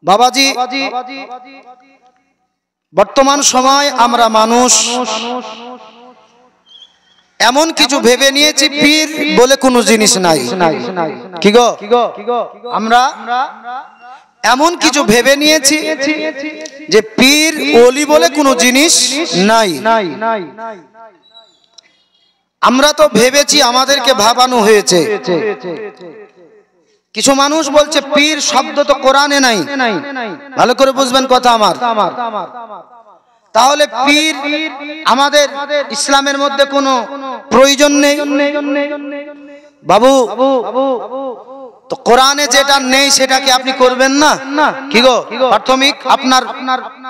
বাবাজি, বর্তমান সময় আমরা মানুষ এমন কিছু ভেবে নিয়েছি পীর বলে কোনো জিনিস নাই। কি গো, আমরা এমন কিছু ভেবে নিয়েছি যে পীর ওলি বলে কোনো জিনিস নাই। আমরা তো ভেবেছি, আমাদেরকে ভাবানো হয়েছে। কিছু মানুষ বলছে পীর শব্দ তো কোরআনে নাই। ভালো করে বুঝবেন কথা আমার। তাহলে পীর আমাদের ইসলামের মধ্যে কোনো প্রয়োজন নেই। বাবু, তো কোরআনে যেটা নেই সেটাকে আপনি করবেন না? কি গো, প্রাথমিক আপনার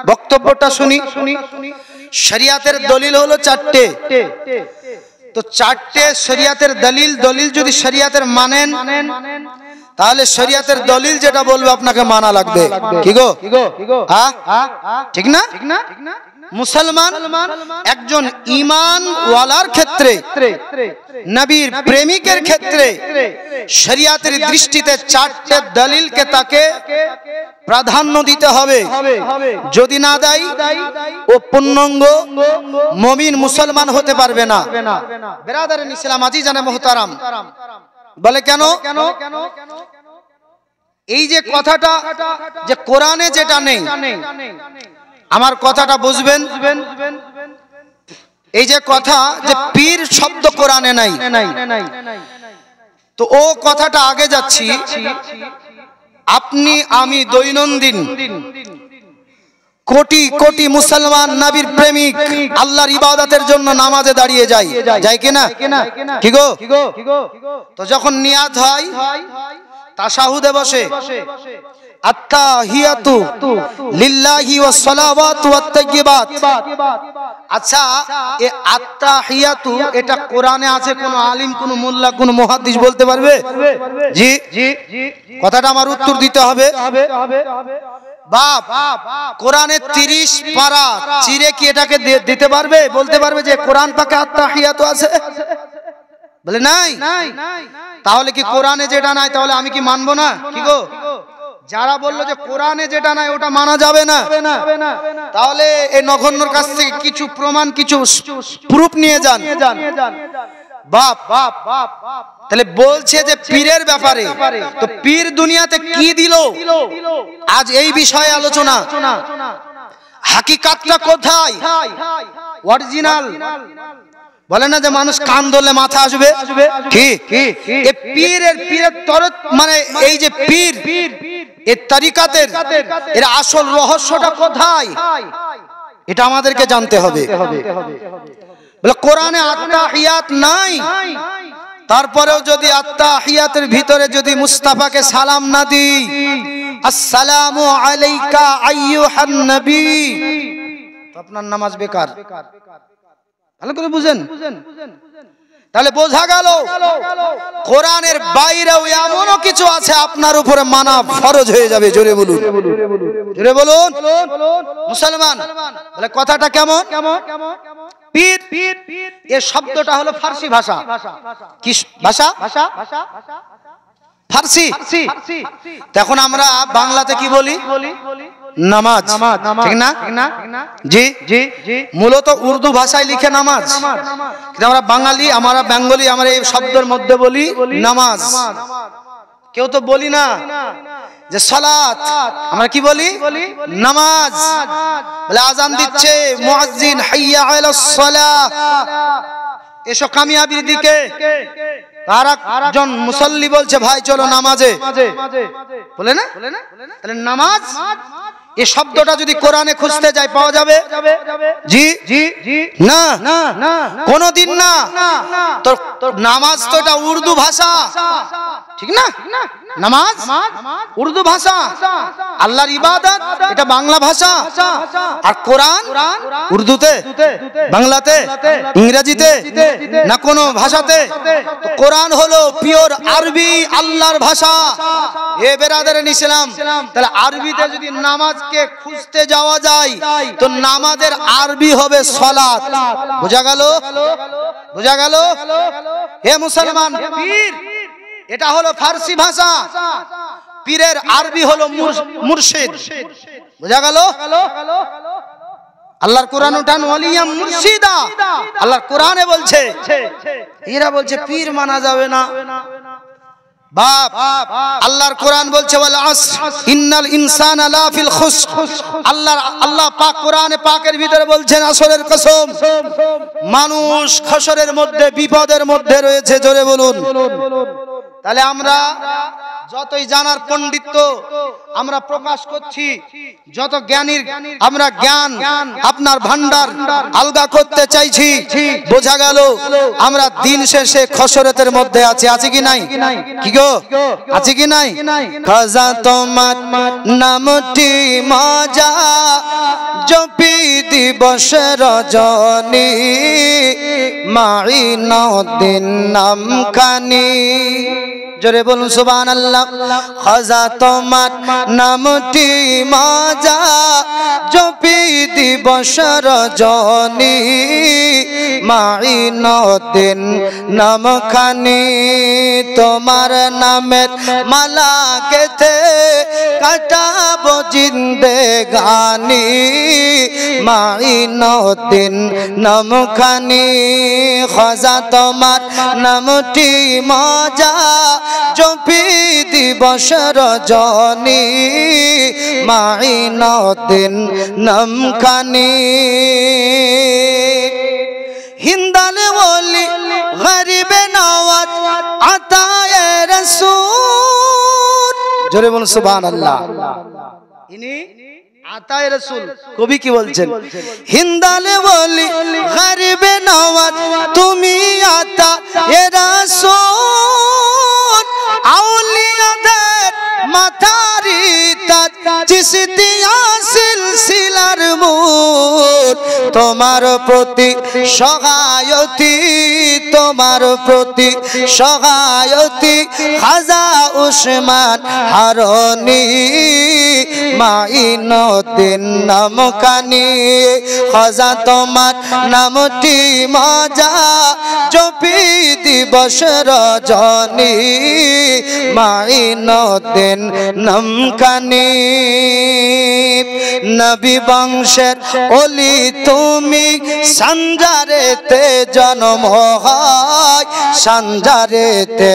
বক্তব্যটা শুনি। শরিয়াতের দলিল হলো চারটে। তো চারটে শরিয়াতের দলিল যদি শরিয়াতের মানেন, তাহলে শরিয়াতের দলিল যেটা বলবে আপনাকে মানা লাগবে। কি গো, ঠিক না? মুসলমান একজন ঈমান ওয়ালার ক্ষেত্রে, নবীর প্রেমিকের ক্ষেত্রে শরিয়াতের দৃষ্টিতে চারটে দলিলকে তাকে প্রাধান্য দিতে হবে। যদি না দেয় ও পূর্ণাঙ্গ মুমিন মুসলমান হতে পারবে না। বেরাদারান ইসলাম, আজিজানে মুহতারাম, বলে কেন? এই যে কথাটা যে কোরআনে যেটা নেই, আমার কথাটা বুঝবেন। এই যে কথা যে পীর শব্দ কোরআনে নাই, তো ও কথাটা আগে যাচ্ছি। আপনি আমি দৈনন্দিন কোটি কোটি মুসলমান নবীর প্রেমিক আল্লাহর ইবাদতের জন্য নামাজে দাঁড়িয়ে যায় কিনা? কি গো, তো যখন নিয়াত হয় তাশাহুদে বসে আত্তাহিয়াতু লিল্লাহি ওয়াস সালাওয়াতু ওয়াত তাইয়্যিবাত। আচ্ছা, এই আত্তাহিয়াতু এটা কোরআনে আছে? কোন আলিম, কোন মোল্লা, কোন মুহাদ্দিস বলতে পারবে? জি, কথাটা আমার উত্তর দিতে হবে। বাপ, কোরআনে 30 পারা চিরে কি এটাকে দিতে পারবে? বলতে পারবে যে কোরআন পাকে আত্তাহিয়াতু আছে? বলে নাই। তাহলে কি কোরআনে যেটা নাই তাহলে আমি কি মানবো না? কি গো, যারা বললো যে কোরআনে যেটা নাই ওটা মানা যাবে না, তাহলে এই নগণ্যর কাছ থেকে কিছু প্রমাণ, কিছু প্রুফ নিয়ে যান। বাপ, তাহলে বলছে যে পীরের ব্যাপারে, তো পীর দুনিয়াতে কি দিল আজ এই বিষয়ে আলোচনা। হাকিকাতটা কোথায়? অরিজিনাল বলে না যে মানুষ কান ধরলে মাথা আসবে। কি পীরের তরত, মানে এই যে পীর এর তরিকাতের এর আসল রহস্যটা কোথায়, এটা আমাদেরকে জানতে হবে। বলে কোরআনে আত্তাহিয়াত নাই, তারপরেও যদি আত্তাহিয়াতের ভিতরে যদি মুস্তাফাকে সালাম না দিই, আসসালামু আলাইকা আইয়ুহান নবী, তো আপনার নামাজ বেকার। ভালো করে বুঝেন। তাহলে বোঝা গেল কোরআনের বাইরেও এমনও কিছু আছে আপনার উপরে মানা ফরজ হয়ে যাবে। জোরে বলুন, জোরে বলুন মুসলমান। বলে কথাটা কেমন? পীর এই শব্দটা হলো ফার্সি ভাষা। কি ভাষা? ফার্সি। এখন আমরা বাংলাতে কি বলি? নামাজ, ঠিক না? জি, মূলত উর্দু ভাষায় লিখে নামাজ, কিন্তু আমরা বাঙালি, আমরা বেঙ্গলি, আমরা এই শব্দের মধ্যে বলি নামাজ। কেউ তো বলি না যে সালাত, আমরা কি বলি? নামাজ। বলে আজান দিচ্ছে মুয়াজ্জিন, হাইয়া আলাস সালাহ, এসো কামিয়াবির দিকে। আর একজন মুসল্লি বলছে ভাই চলো নামাজে, বলে না? তাহলে নামাজ এই শব্দটা যদি কোরআনে খুঁজতে যাই পাওয়া যাবে? জি, না, কোনদিন না। তো নামাজ তো এটা উর্দু ভাষা, ঠিক না? নামাজ উর্দু ভাষা, আল্লাহর ইবাদত এটা বাংলা ভাষা, আর কোরআন উর্দুতে, বাংলাতে, ইংরেজিতে, না কোনো ভাষাতে। কোরআন হলো পিওর আরবি, আল্লাহর ভাষা। এ বেরাদারান ইসলাম, তাহলে আরবিতে যদি নামাজকে খুঁজতে যাওয়া যায় তো নামাজের আরবি হবে সালাত। বোঝা গেল? বোঝা গেল? হে মুসলমান, পীর এটা হলো ফার্সি ভাষা। পীরের আরবি হলো মুর্শিদ। বোঝা গেল? আল্লাহর কোরআন উঠান, ওয়ালিয়া মুর্শিদা। আল্লাহর কোরআনে বলছে, এরা বলছে পীর মানা যাবে না। বাপ, আল্লাহর কোরআন বলছে ওয়াল আসর ইন্নাল ইনসানা লাফিল খুসর। আল্লাহ পাক কোরআনে পাকের ভিতরে বলছেন আসরের কসম, মানুষ খসরের মধ্যে, বিপদের মধ্যে রয়েছে। জোরে বলুন। তাহলে আমরা যতই জানার পণ্ডিত্য আমরা প্রকাশ করছি, যত জ্ঞানীর আমরা জ্ঞান আপনার ভান্ডার আলগা করতে চাইছি, বোঝা গেল আমরা দিন শেষে খসরতের মধ্যে আছি। আছে কি নাই? কি গো, আছে কি নাই? খাজা তোমার নামটি মজা জপি দিবস রজনী, মাইনুদ্দিন নামখানি। জোরে বলুন সুবহানাল্লাহ। খাজা তোমার নামটি মজা জপি দিবস রজনী, মাইনুদ্দিন নামখানি। তোমার নামের মালা গেথে কাটাবো জিন্দেগানি, মাইনুদ্দিন নামখানি। খাজা তোমার নামটি মজা জপি দিবস রজনী, মাইনুদ্দিন নামখানি। হিন্দালে ওলি গরিবে নওয়াজ আতায়ে রাসূল। জোরে বলুন সুবহানাল্লাহ। ইনি আতায়ে রাসূল। কবি কি বলছেন? হিন্দালে ওলি গরিবে নওয়াজ তুমি আতায়ে রাসূল, আউলিয়াদের মাথারি তাজ চিশতিয়া সিলসিলার মূল। তোমার প্রতি সহায়তি, তোমার প্রতি সহায়তি খাজা উসমান হারনি, মাইনুদ্দিন নামখানি। খাজা তোমার নামটি মজা জপি দিবস রজনী, মাইনুদ্দিন নামখানি। নবী বংশের ওলি তুমি, সানজারেতে জন্ম হয়, সানজারেতে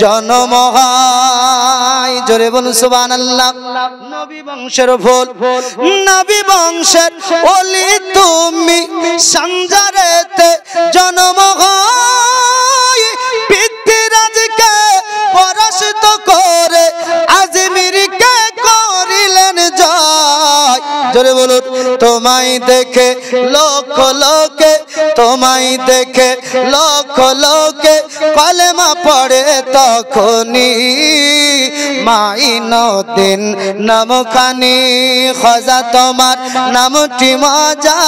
জন্ম হয়। জোরে বলুন সুবহানাল্লাহ। নবী বংশের ফুল, নবী বংশের ওলি তুমি, সানজারেতে জন্ম হয়। পৃথ্বীরাজকে পরাস্ত করে আজমিরকে করিলেন জয়। জোরে বলুন। তোমায় দেখে লক্ষ লোকে, তোমায় দেখে লক্ষ লোকে কলেমা পড়ে তখনই, মাইনুদ্দিন নামখানি। খাজা তোমার নামটি মজা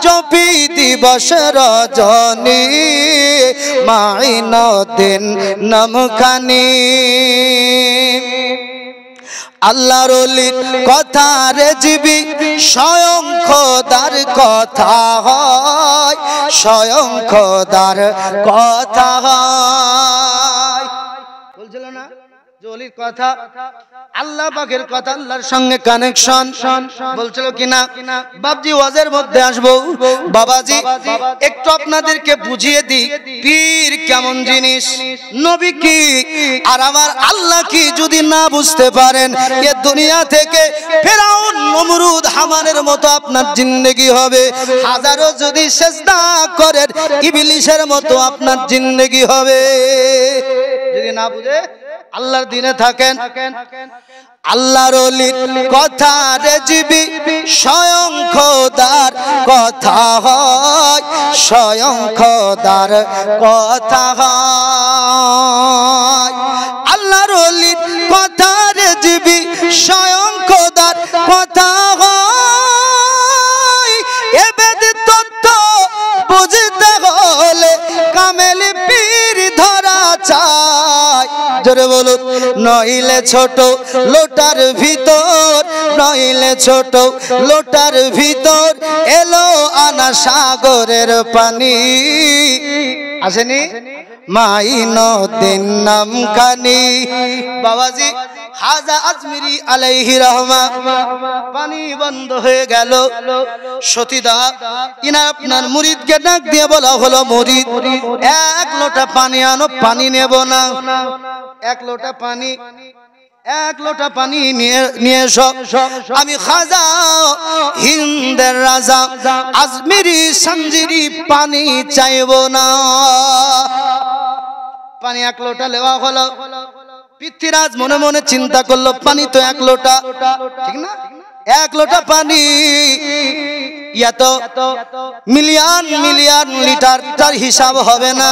জপি দিবস রজনী, মাইনুদ্দিন নামখানি। আল্লাহর ওলির কথা রেজবি স্বয়ং খোদার কথা হয়, স্বয়ং খোদার কথা হয়। বলছিল না যে ওলির কথা আল্লাহ পাকের কথা, আল্লাহর সঙ্গে কানেকশন। বলছিল কিনা বাবজি ওয়াজের মধ্যে আসবো, বাবাজি একটু আপনাদেরকে বুঝিয়ে দিই পীর কেমন জিনিস, নবী কি আর আমার আল্লাহ কি যদি না বুঝতে পারেন, এ দুনিয়া থেকে ফেরাউন নমরুদ হামানের মতো আপনার জিন্দেগি হবে। হাজারো যদি সেজদা করেন ইবলিসের মতো আপনার জিন্দেগি হবে। যদি না বুঝে আল্লাহর দিনে থাকেন। আল্লাহর ওলির কথা রেজবি স্বয়ং খোদার কথা হয়, স্বয়ং খোদার কথা হয়। আল্লাহর ওলির কথা রেজবি স্বয়ং খোদার কথা হয়। এ বেদ তত্ত্ব বুঝতে হলে কামেল পীর ধরা চাই। জোরে বলুন। নইলে ছোট লোটার ভিতর, নইলে ছোট লোটার ভিতর এলো আনা সাগরের পানি। আসেনি? মাইনুদ্দিন নাম খানি বাবাজি খাজা আজমিরি আলাইহি রহমা পানি বন্ধ হয়ে গেল সতীদা ইনার আপনার মুরিদকে ডাক দিয়ে বলা হলো মুরিদ এক লোটা পানি আনো পানি নেব না এক লোটা পানি নিয়ে এসো আমি খাজা হিন্দের রাজা আজমিরি সঞ্জিরি পানি চাইব না পানি এক লোটা নেওয়া হলো পৃথ্বীরাজ মনে মনে চিন্তা করলো পানি তো এক লোটা ঠিক না এক লোটা পানি এত মিলিয়ন মিলিয়ন লিটার তার হিসাব হবে না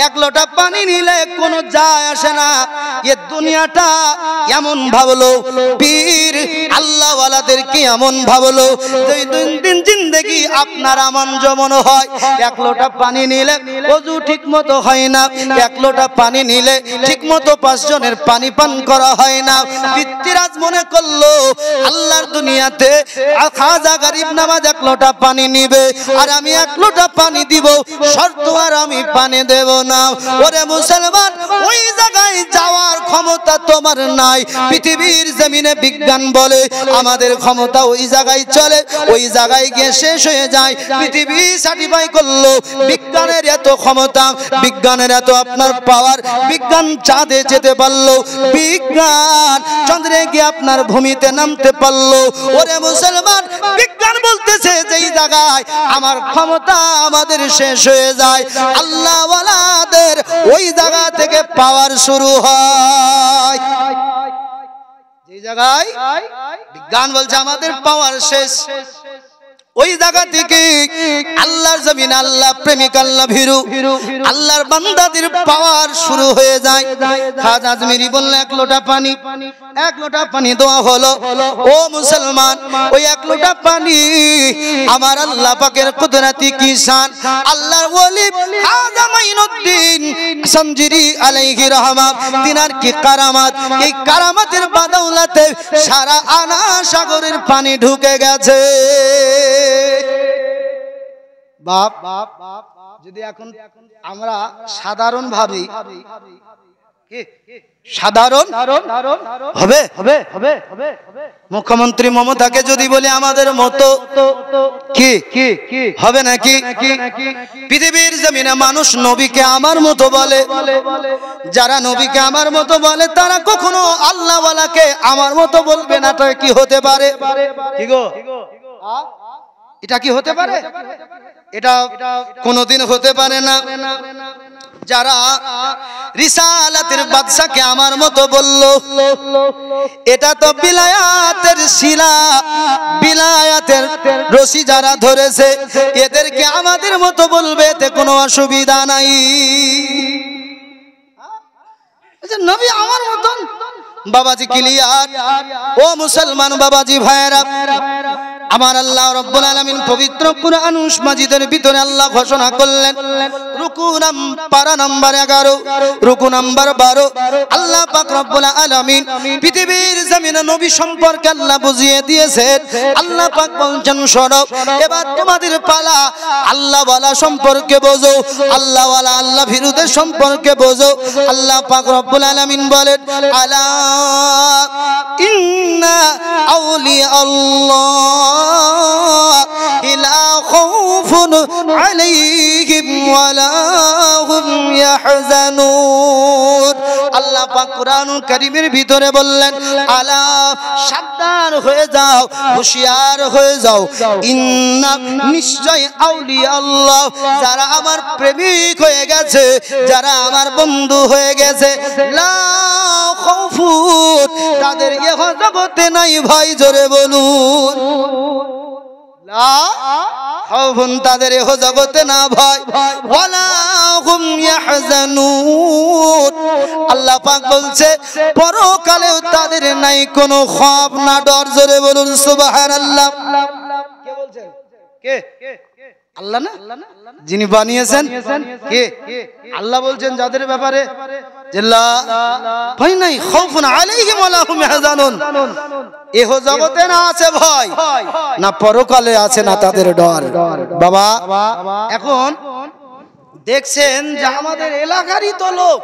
এক লোটা পানি নিলে কোনো যায় আসে না এ দুনিয়াটা এমন ভাবলো পীর আল্লাহওয়ালাদেরকে এমন ভাবলো দিন জিন্দেগি আপনার আমার যেমন হয় এক লোটা পানি নিলে ওযু ঠিক মতো হয় না এক লোটা পানি নিলে ঠিক মতো 5 জনের পানি পান করা হয় না পৃথ্বীরাজ মনে করলো আল্লাহর দুনিয়াতে খাজা গরিব নামাজ এক লোটা পানি নিবে আর আমি এক লোটা পানি দিব শর্ত আর আমি পানি দেব না ওরে মুসলমান ওই জায়গায় যাওয়ার ক্ষমতা তোমার নাই পৃথিবীর জমিনে বিজ্ঞান বলে আমাদের ক্ষমতা ওই জায়গায় চলে ওই জায়গায় গিয়ে শেষ হয়ে যায় পৃথিবী সার্টিফাই করলো বিজ্ঞানের এত ক্ষমতা বিজ্ঞানের এত আপনার পাওয়ার বিজ্ঞান চাঁদে যেতে পারলো বিজ্ঞান চন্দ্রে গিয়ে আপনার ভূমিতে নামতে পারলো ওরে মুসলমান বিজ্ঞান বলতেছে যেই জায়গায় আমার ক্ষমতা আমাদের শেষ হয়ে যায় আল্লাহওয়ালাদের ওই জায়গা থেকে পাওয়ার শুরু হয় যেই জায়গায় বিজ্ঞান বলছে আমাদের পাওয়ার শেষ ওই জায়গা থেকে আল্লাহর জমিন আল্লাহ প্রেমিক আল্লাহ ভীরু আল্লাহর বান্দাদের পাওয়ার শুরু হয়ে যায় খাজা আজমিরি বললেন এক লোটা পানি দেওয়া হলো ও মুসলমান ওই এক লোটা পানি আমার আল্লাহ পাকের কুদরতি কি শান আল্লাহর ওলি খাজা মাইনুদ্দিন সঞ্জিরি আলাইহি রহমাত তিনার কি কারামাত এই কারামাতের বাদৌলতে সারা আনা সাগরের পানি ঢুকে গেছে বাপ যদি এখন আমরা সাধারণ ভাবি সাধারণ হবে মুখ্যমন্ত্রী মমতাকে যদি বলি আমাদের মতো কি হবে নাকি পৃথিবীর জমিনে মানুষ নবীকে আমার মতো বলে যারা নবীকে আমার মতো বলে তারা কখনো আল্লাহওয়ালাকে আমার মতো বলবে না তো কি হতে পারে কি গো এটা কি হতে পারে এটা কোনোদিন হতে পারে না যারা রিসালাতের বাদশাকে আমার মতো বলল এটা তো বিলায়াতের শিলা বিলায়াতের রশি যারা ধরেছে এদেরকে আমাদের মতো বলবে এতে কোনো অসুবিধা নাই নবী আমার মতন বাবাজি ক্লিয়ার ও মুসলমান বাবাজি ভাইরা আমার আল্লাহ রাব্বুল আলামিন পবিত্র কুরআন মাজিদের ভিতরে আল্লাহ ঘোষণা করলেন রুকু পারা নাম্বার 11 রুকু নাম্বার 12 আল্লাহ পাক রব্বুল আলামিন পৃথিবীর জমিনে নবী সম্পর্কে আল্লাহ বুঝিয়ে দিয়েছেন আল্লাহ পাক বলছেন শোনো এবার তোমাদের পালা আল্লাহ ওয়ালা সম্পর্কে বোঝো আল্লাহ ওয়ালা আল্লাহ ভীরুদের সম্পর্কে বোঝো আল্লাহ পাক রব্বুল আলামিন বলেন আলা ইন্না আউলিয়া আল্লাহ লা খাউফুন আলাইহিম ওয়ালা হুম ইয়াহজানুন আল্লাহ পাক কুরআনুল কারীমের ভিতরে বললেন আলা সাবধান হয়ে যাও হুঁশিয়ার হয়ে যাও ইন্না নিশ্চয় আউলিয়া আল্লাহ যারা আমার প্রেমিক হয়ে গেছে যারা আমার বন্ধু হয়ে গেছে লা খাউফুন তাদের ইহ জগতে নাই ভয় জোরে বলুন লা খাউফুন তাদের ইহ জগতে না ভয় ওয়ালা হুম ইয়াহজানুন আল্লাহ পাক বলছে পরকালেও তাদের নাই কোনো খৌফ না ডর জোরে বলুন সুবহানাল্লাহ কে বলছেন কে আল্লাহ না যিনি বানিয়েছেন কে আল্লাহ বলছেন যাদের ব্যাপারে লা ভয় নাই খাউফুন আলাইহিম ওয়ালা হুম ইয়াহজানুন এহ জগতে না আছে ভয় না পরকালে আছে না তাদের ডর বাবা এখন দেখছেন যে আমাদের এলাকারই তো লোক,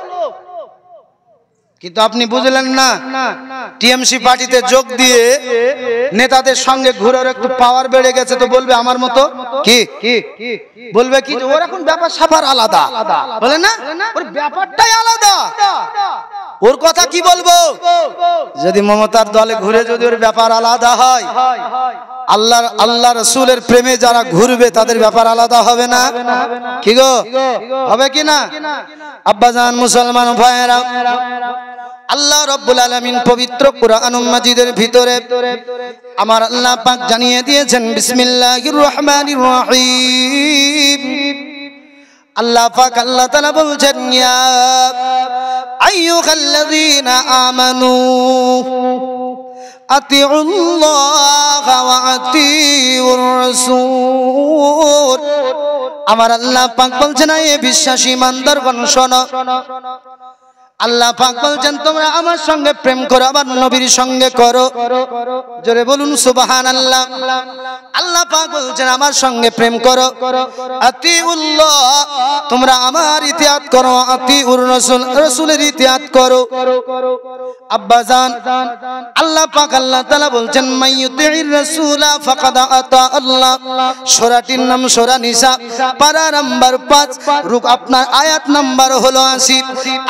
কিন্তু আপনি বুঝলেন না টিএমসি পার্টিতে যোগ দিয়ে নেতাদের সঙ্গে ঘুরে একটু পাওয়ার বেড়ে গেছে তো বলবে আমার মতো কি বলবে কি ওর এখন ব্যাপার সাফার আলাদা, বলে না ওর ব্যাপারটাই আলাদা, ওর কথা কি বলবো? যদি মমতার দলে ঘুরে যদি ওর ব্যাপার আলাদা হয়, আল্লাহ রাসূলের প্রেমে যারা ঘুরবে তাদের ব্যাপার আলাদা হবে না? কি গো হবে কি না? আব্বাজান মুসলমান ভাইয়েরা, আল্লাহ রাব্বুল আলামিন পবিত্র কুরআনুল মাজিদের ভিতরে আমার আল্লাহ পাক জানিয়ে দিয়েছেন বিসমিল্লাহির রহমানির রহিম। আল্লাহ পাক আল্লাহ তাআলা বলছেন ইয়া আইয়ুহাল্লাযীনা আমানু আতিউল্লাহ ওয়া আতিউর রাসূল। আমার আল্লাহ পাক বলছেন হে বিশ্বাসী ইমানদারগণ শোনো, আল্লাহ পাক বলছেন তোমরা আমার সঙ্গে প্রেম করো, আমার নবীর সঙ্গে করো। জোরে বলুন সুবহানাল্লাহ। আল্লাহ পাক বলছেন আমার সঙ্গে প্রেম করো, আতিউল্লাহ তোমরা আমার ইতিআত করো, আতিউর রাসূল রাসূলের ইতিআত করো। আব্বাজান আল্লাহ পাক আল্লাহ তাআলা বলছেন মাইয়ুতির রাসূলা ফাকাদ আতা আল্লাহ। সূরাটির নাম সূরা নিসা, পারা নাম্বার 5, রূপ আপনার আয়াত নাম্বার হলো 80।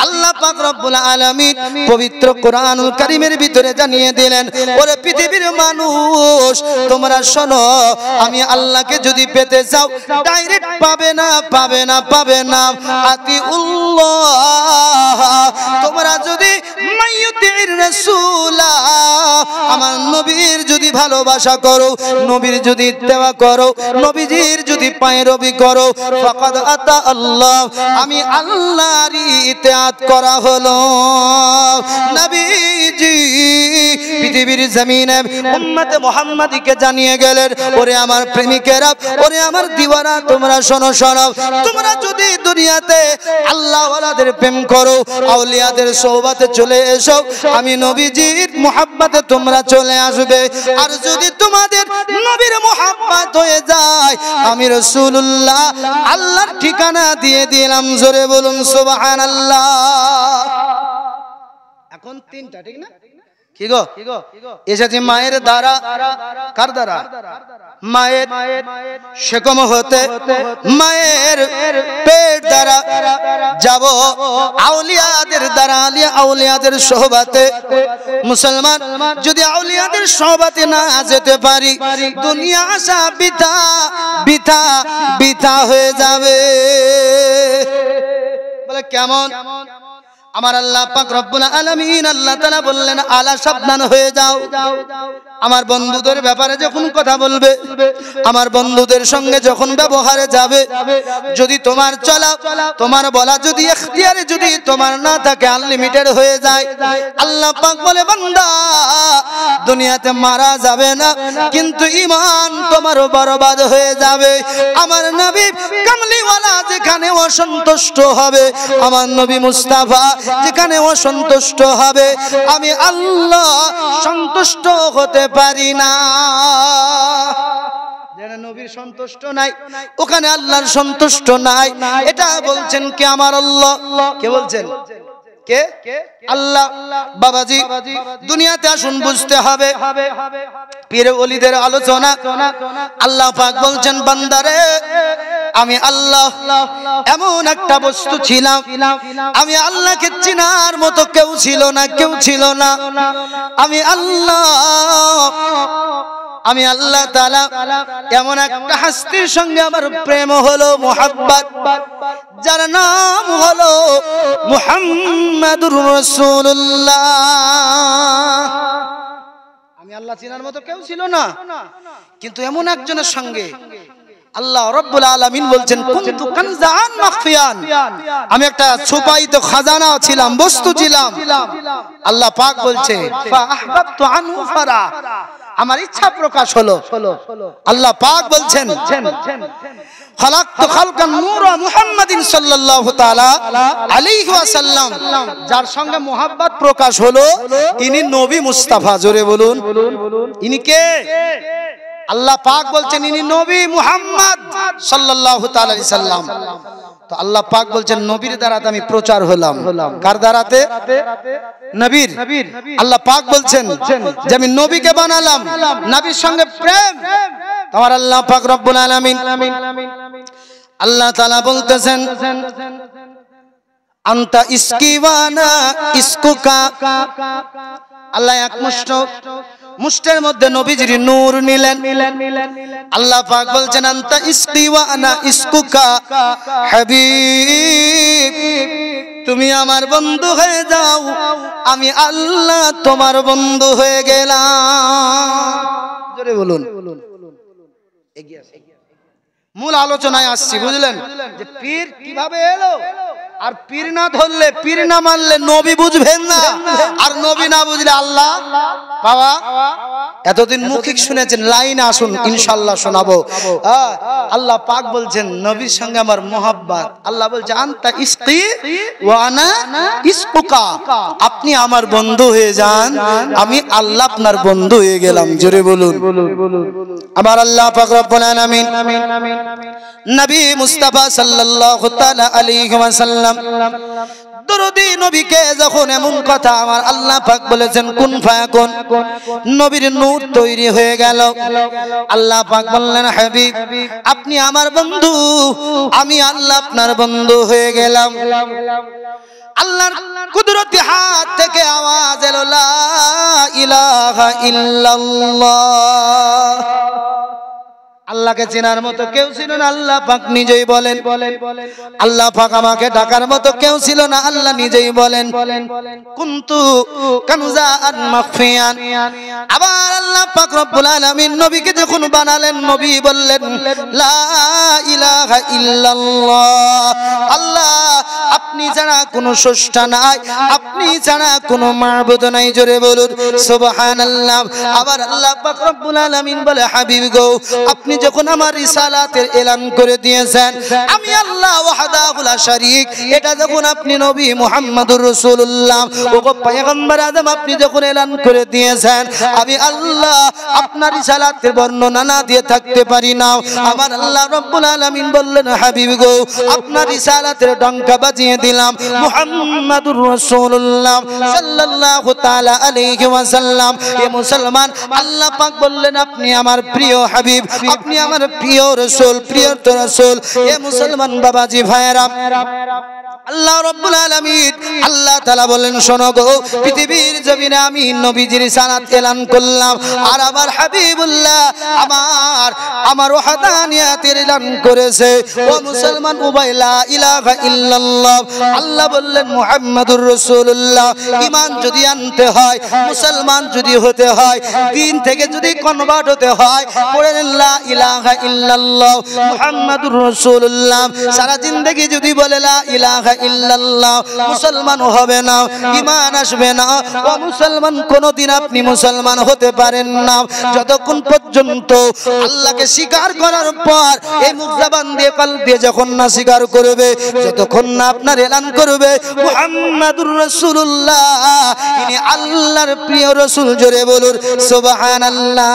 আল্লাহ পাক রব্বুল আলামিন পবিত্র কোরআনুল কারীমের ভিতরে জানিয়ে দিলেন ওরে পৃথিবীর মানুষ তোমরা শোনো, আমি আল্লাহকে যদি পেতে চাও ডাইরেক্ট পাবে না, পাবে না, পাবে না। আতিউল্লাহ তোমরা যদি মাইয়ুতির রাসূলা আমার নবীর যদি ভালোবাসা করো, নবীর যদি ইত্তেবা করো, নবীজির যদি পায়রবি করো, ফাকাদ আতা আল্লাহ আমি আল্লাহর ইতিআত করা হলো। নবীজি পৃথিবীর জমিনে উম্মতে মুহাম্মাদীকে জানিয়ে গেলেন ওরে আমার প্রেমিকেরা, ওরে আমার দিওয়ানা তোমরা শোনো শোনো, তোমরা যদি দুনিয়াতে আল্লাহ ওয়ালাদের প্রেম করো, আউলিয়াদের সোহবতে চলে এসো, আমি নবীজির মুহাব্বতে তোমরা চলে আসবে। আর যদি তোমাদের নবীর মুহাব্বত হয়ে যায়, আমি রাসূলুল্লাহ আল্লাহর ঠিকানা দিয়ে দিলাম। জোরে বলুন সুবহানাল্লাহ। এখন তিনটা ঠিক না? কি গো এসেছে মায়ের দ্বারা, কার দ্বারা? মায়ের সেকম হতে মায়ের পেট দ্বারা যাব আউলিয়াদের দ্বারা, আউলিয়াদের সোহবতে। মুসলমান যদি আউলিয়াদের সোহবতে না যেতে পারি, দুনিয়া আসা বৃথা বৃথা বৃথা হয়ে যাবে। বলে কেমন? আমার আল্লাহ পাক রব্বুল আলামিন আল্লাহ তাআলা বললেন আলা সাবধান হয়ে যাও। আমার বন্ধুদের ব্যাপারে যখন কথা বলবে, আমার বন্ধুদের সঙ্গে যখন ব্যবহারে যাবে, যদি তোমার চলা তোমার বলা যদি ইখতিয়ারে যদি তোমার না থাকে, আনলিমিটেড হয়ে যায়, আল্লাহ পাক বলে বান্দা দুনিয়াতে মারা যাবে না, কিন্তু ঈমান তোমার বরবাদ হয়ে যাবে। আমার নবী কামলিওয়ালা যেখানে অসন্তুষ্ট হবে, আমার নবী মুস্তাফা যেখানে অসন্তুষ্ট হবে, আমি আল্লাহ সন্তুষ্ট হতে পারি না। যেখানে নবীর সন্তুষ্ট নাই ওখানে আল্লাহর সন্তুষ্ট নাই। এটা বলছেন কে? আমার আল্লাহ। কে বলছেন? কে? আল্লাহ। বাবাজি দুনিয়াতে আসুন বুঝতে হবে পীর ওলিদের আলোচনা। আল্লাহ পাক বলছেন বান্দারে আমি আল্লাহ এমন একটা বস্তু ছিলাম, আমি আল্লাহকে চিনার মতো কেউ ছিল না, কেউ ছিল না। আমি আল্লাহ, আমি আল্লাহ তাআলা এমন একটা হাস্তির সঙ্গে আমার প্রেম হলো, মুহাব্বত, যার নাম হলো মুহাম্মাদুর রাসূলুল্লাহ। আমি আল্লাহ চিনার মতো কেউ ছিল না, কিন্তু এমন একজনের সঙ্গে আল্লাহ রাব্বুল আলামিন বলছেন কুনতু কানজান মাখফিয়ান, আমি একটা ছুপায়িত খাজানা ছিলাম, বস্তু ছিলাম। আল্লাহ পাক বলছে ফা আহবাবতু আনহু ফারা, আমার ইচ্ছা প্রকাশ হলো। আল্লাহ পাক বলছেন খালাকতু খালকান নূরা মুহাম্মাদিন সাল্লাল্লাহু তাআলা আলাইহি ওয়াসাল্লাম, যার সঙ্গে মোহাব্বত প্রকাশ হলো ইনি নবী মুস্তাফা। জোরে বলুন ইনি কে? আল্লাহ পাক বলছেন ইনি নবী মুহাম্মদ সাল্লাল্লাহু তাআলা আলাইহি সাল্লাম। তো আল্লাহ পাক বলছেন নবীর দ্বারাতে আমি প্রচার হলাম। কার দ্বারাতে? নবীর। আল্লাহ পাক বলছেন যে আমি নবীকে বানালাম, নবীর সঙ্গে প্রেম। তোমার আল্লাহ পাক রব্বুল আলামিন আল্লাহ তাআলা বলতেছেন আনতা ইসকি ওয়ানা ইসকুকা। আল্লাহ এক মুষ্টের মধ্যে নবীজির নূর নিলেন। আল্লাহ পাক বলছেন আনতা ইসকি ওয়ানা ইসকুকা হাবিব, তুমি আমার বন্ধু হয়ে যাও, আমি আল্লাহ তোমার বন্ধু হয়ে গেলাম। জোরে বলুন। মূল আলোচনায় আসছি, বুঝলেন যে পীর কিভাবে এলো। আর পীর না ধরলে, পীর না মানলে নবী বুঝবেন না, আর নবী না বুঝলে আল্লাহ পাওয়া। এতদিন মৌখিক শুনেছেন, লাইনে আসুন ইনশাআল্লাহ শোনাবো। আল্লাহ পাক বলছেন নবীর সঙ্গে আমার মোহাব্বত। আল্লাহ বলছে আনতা ইসকি ওয়া আনা ইসকুকা, আপনি আমার বন্ধু হয়ে যান, আমি আল্লাহ আপনার বন্ধু হয়ে গেলাম। জোরে বলুন। আমার আল্লাহ পাক রব্বুল আলামিন নবী মুস্তাফা সাল্লাল্লাহু তাআলা আলাইহি ওয়াসাল্লাম দরুদি নবীকে যখন এমন কথা আমার আল্লাহ পাক বলেছেন কুন ফায়াকুন, নবীর নূর তৈরি হয়ে গেল। আল্লাহ পাক বললেন হাবিব আপনি আমার বন্ধু, আমি আল্লাহ আপনার বন্ধু হয়ে গেলাম। আল্লাহর কুদরতি হাত থেকে আওয়াজ এলো লা ইলাহা ইল্লাল্লাহ। আল্লাহকে চেনার মতো কেউ ছিল না, আল্লাহ পাক নিজেই বলেন। আল্লাহ পাক আমাকে ডাকার মতো কেউ ছিল না, আল্লাহ নিজেই বলেন কুনতু কানজাআন মাখফিয়ান। আবার আল্লাহ পাক রব্বুল আলামিন নবীকে যখন বানালেন, নবী বললেন লা ইলাহা ইল্লাল্লাহ, আল্লাহ আপনি ছাড়া কোনো স্রষ্টা নাই, আপনি ছাড়া কোনো মাবুদ নাই। জোরে বলুন সুবহানাল্লাহ। আবার আল্লাহ পাক রব্বুল আলামিন বলে হাবিব গো, আপনি যখন আমার রিসালাতের এলান করে দিয়েছেন, আমি আল্লাহ ওয়াহদাহু লা শারীক, এটা যখন আপনি নবী মুহাম্মদুর রাসূলুল্লাহ ওগো পয়গম্বর আদম আপনি যখন এলান করে দিয়েছেন, আমি আল্লাহ আপনার রিসালাতের বর্ণনা না দিয়ে থাকতে পারি না। আমার আল্লাহ রাব্বুল আলামিন বললেন হাবিব গো, আপনার রিসালাতের ডঙ্কা বাজিয়ে দিলাম, মুহাম্মদুর রাসূলুল্লাহ সাল্লাল্লাহু তাআলা আলাইহি ওয়াসাল্লাম। এ মুসলমান, আল্লাহ পাক বললেন আপনি আমার প্রিয় হাবিব, আপনি আমার প্রিয় রাসূল, প্রিয় রাসূল। এ মুসলমান বাবাজি ভাইরা, আল্লাহ রাব্বুল আলামিন আল্লাহ তাআলা বলেন শোনো গো, পৃথিবীর জমিনে আমি নবীজির রিসালাত এলান করলাম, আর আমার হাবিবুল্লাহ আমার ওয়াহদানিয়াতের এলান করেছে। ও মুসলমান উবাই লা ইলাহা ইল্লাল্লাহ, আল্লাহ বললেন মুহাম্মাদুর রাসূলুল্লাহ। ঈমান যদি আনতে হয়, মুসলমান যদি হতে হয়, দিন থেকে যদি কনভার্ট হতে হয়, পড়েন লা ইলাহা ইল্লাল্লাহ মুহাম্মাদুর রাসূলুল্লাহ। সারা জিন্দেগি যদি বলে লা ইলাহা ইল্লাল্লাহ, মুসলমান হবে না, ঈমান আসবে না। ও মুসলমান, কোনদিন আপনি মুসলমান হতে পারেন না যতক্ষণ পর্যন্ত আল্লাহকে স্বীকার করার পর এই মুখ জবান দিয়ে কল দিয়ে যখন না স্বীকার করবে, যতক্ষণ না আপনার এলান করবে মুহাম্মাদুর রাসূলুল্লাহ ইনি আল্লাহর প্রিয় রাসূল। জোরে বলুন সুবহানাল্লাহ।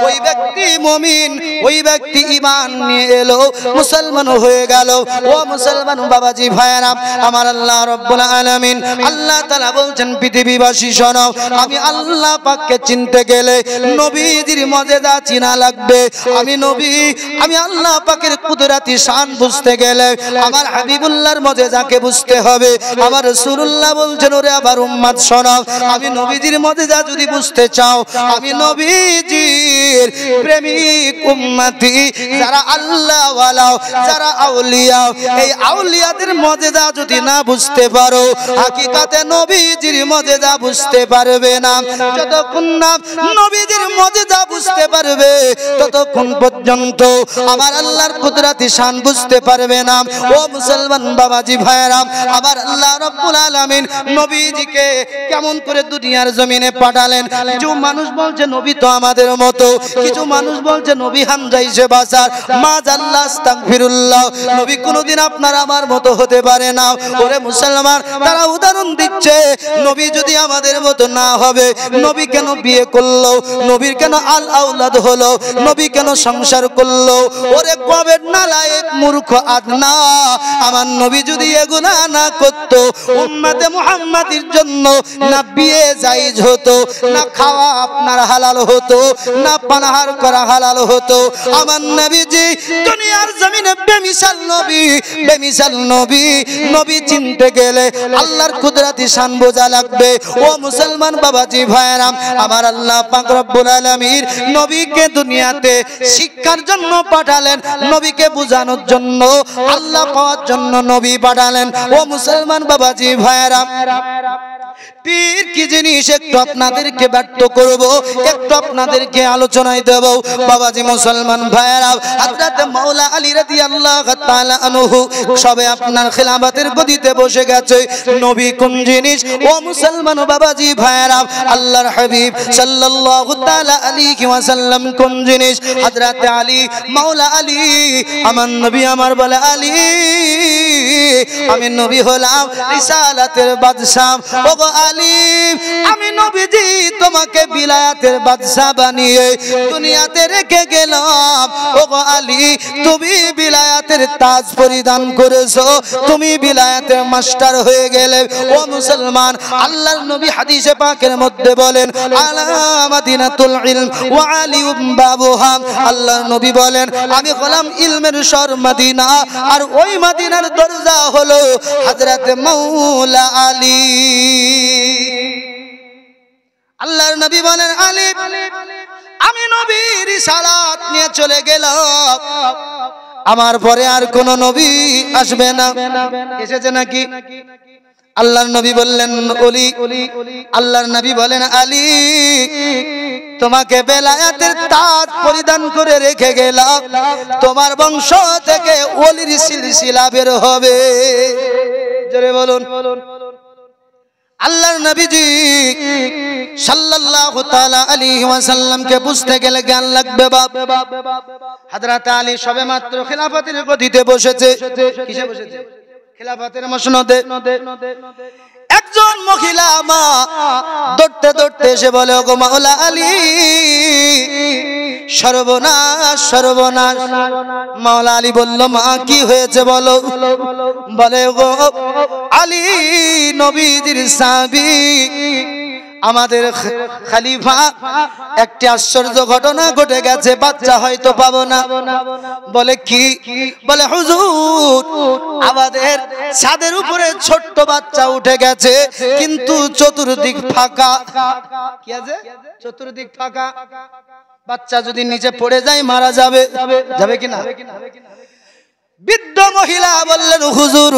ওই ব্যক্তি মুমিন, ওই ব্যক্তি ঈমান নিয়ে এলো, মুসলমান হয়ে গেল। ও মুসলমান বাবাজি ভাইরা, আমার আল্লাহ রাব্বুল আলামিন আল্লাহ তাআলা বলছেন পৃথিবীবাসী শোনো, আমি আল্লাহ পাককে চিনতে গেলে নবীজির মর্যাদা চিনা লাগবে। আমি আল্লাহ পাকের কুদরতি শান বুঝতে গেলে আমার হাবিবুল্লাহর মর্যাদাকে বুঝতে হবে। আমার রাসূলুল্লাহ বলছেন ওরে আবার উম্মত শোনো, আমি নবীজির মর্যাদা যদি বুঝতে চাও, আমি নবীজির প্রেমিক উম্মতি যারা আল্লাহ ওয়ালা, যারা আউলিয়া, এই আউলিয়াদের মর্যাদা যদি না বুঝতে পারো, হাকিকাতে নবীজির মর্যাদা বুঝতে পারবে না। যতক্ষণ না নবীজির মর্যাদা বুঝতে পারবে, ততক্ষণ পর্যন্ত আমার আল্লাহর কুদরতি শান বুঝতে পারবে না। ও মুসলমান বাবাজি ভাইরা, আবার আল্লাহ রাব্বুল আলামিন নবীজিকে কেমন করে দুনিয়ার জমিনে পাঠালেন। কিছু মানুষ বলছে নবী তো আমাদের মতো, কিছু মানুষ বলছে নবী হামজা হিসেবে বাসার, মাযাল্লাহ আস্তাগফিরুল্লাহ, নবী কোনদিন আপনার আমার মতো হতে পারে না। ওরে মুসলমান, তারা উদাহরণ দিচ্ছে নবী যদি আমাদের মতো না হবে, নবী কেন বিয়ে করলো, নবী নবীর কেন আল আওলাদ হলো, নবী কেন সংসার করলো? ওরে কবে নালায়েক মূর্খ আদনা, আমার নবী যদি এগুলা না করতো উম্মতে মুহাম্মাদির জন্য না বিয়ে জায়েজ হতো, না খাওয়া আপনার হালাল হতো, না পানাহার করা হালাল হতো। আমার নবীজি দুনিয়ার জমিনে বেমিসাল নবী, বেমিসাল নবী। নবী চিনতে গেলে আল্লাহর কুদরতি শান বোঝা লাগবে। ও মুসলমান বাবাজি ভাইরা, আমার আল্লাহ পাক রব্বুল আলামিন নবীকে দুনিয়াতে শিক্ষার জন্য পাঠালেন, নবীকে বোঝানোর জন্য, আল্লাহ পাওয়ার জন্য নবী পাঠালেন। ও মুসলমান বাবাজি ভাইরা, পীর কি জিনিস একটু আপনাদেরকে ব্যক্ত করব, একটু আপনাদেরকে আলোচনায় দেব। বাবাজি মুসলমান ভাইরা, হযরত মাওলা আলী রাদিয়াল্লাহু তাআলা আনহু সবে আপনার খিলাফতের গদিতে বসে গেছে। নবী কোন জিনিস? ও মুসলমান বাবাজি ভাইরা, আল্লাহর হাবিব সাল্লাল্লাহু তাআলা আলাইহি ওয়াসাল্লাম কোন জিনিস? হযরত আলী, মাওলা আলী, আমার নবী আমার বলে আলী আমি নবী হলাম রিসালাতের বাদশা। ওগো আলী, আমি নবীজি তোমাকে বিলায়াতের বাদশা বানিয়ে দুনিয়াতে রেখে গেলাম। ওগো আলী, তুমি বিলায়াতের তাজ পরিধান করেছো, তুমি বিলায়াতের মাস্টার হয়ে গেলে। ও মুসলমান, আল্লাহর নবী হাদিসে পাকের মধ্যে বলেন আলা মাদিনাতুল ইলম ওয়া আলিউম বাবুহা। আল্লাহর নবী বলেন আমি হলাম ইলমের শহর মদিনা, আর ওই মদিনার দরজা হলো হযরত মাওলা আলী। আল্লাহর নবী বলেন আলী, আমি নবীর রিসালাত নিয়ে চলে গেলাম, আমার পরে আর কোন নবী আসবে না। এসেছে নাকি? আল্লাহর নবী বললেন ওলি, আল্লাহর নবী বলেন আলী তোমাকে বেলায়াতের তাজ পরিধান করে রেখে গেলাম, তোমার বংশ থেকে ওলির সিলসিলা বের হবে। জোরে বলুন। আল্লাহর নবীজি সাল্লাল্লাহু তাআলা আলাইহি ওয়াসাল্লামকে বুঝতে গেলে জ্ঞান লাগবে বাপ। হযরত আলী সবেমাত্র খিলাফতের গদিতে বসেছে। কিসে বসেছে? খিলাফতের মসনদে। একজন মহিলা মা দৌড়তে দৌড়তে এসে বলে ওগো মাওলা আলী সর্বনাশ সর্বনাশ। মাওলা আলী বলল মা কি হয়েছে বলো? বলে ওগো আলী নবীজির সাহাবী আমাদের খলিফা একটি আশ্চর্য ঘটনা ঘটে গেছে, বাচ্চা হয়তো পাবো না। বলে কি? বলে হুজুর আমাদের ছাদের উপরে ছোট্ট বাচ্চা উঠে গেছে, কিন্তু চতুর্দিক ফাঁকা। কি আছে? চতুর্দিক ফাঁকা। বাচ্চা যদি নিচে পড়ে যায় মারা যাবে, যাবে কিনা? বৃদ্ধ মহিলা বললেন হুজুর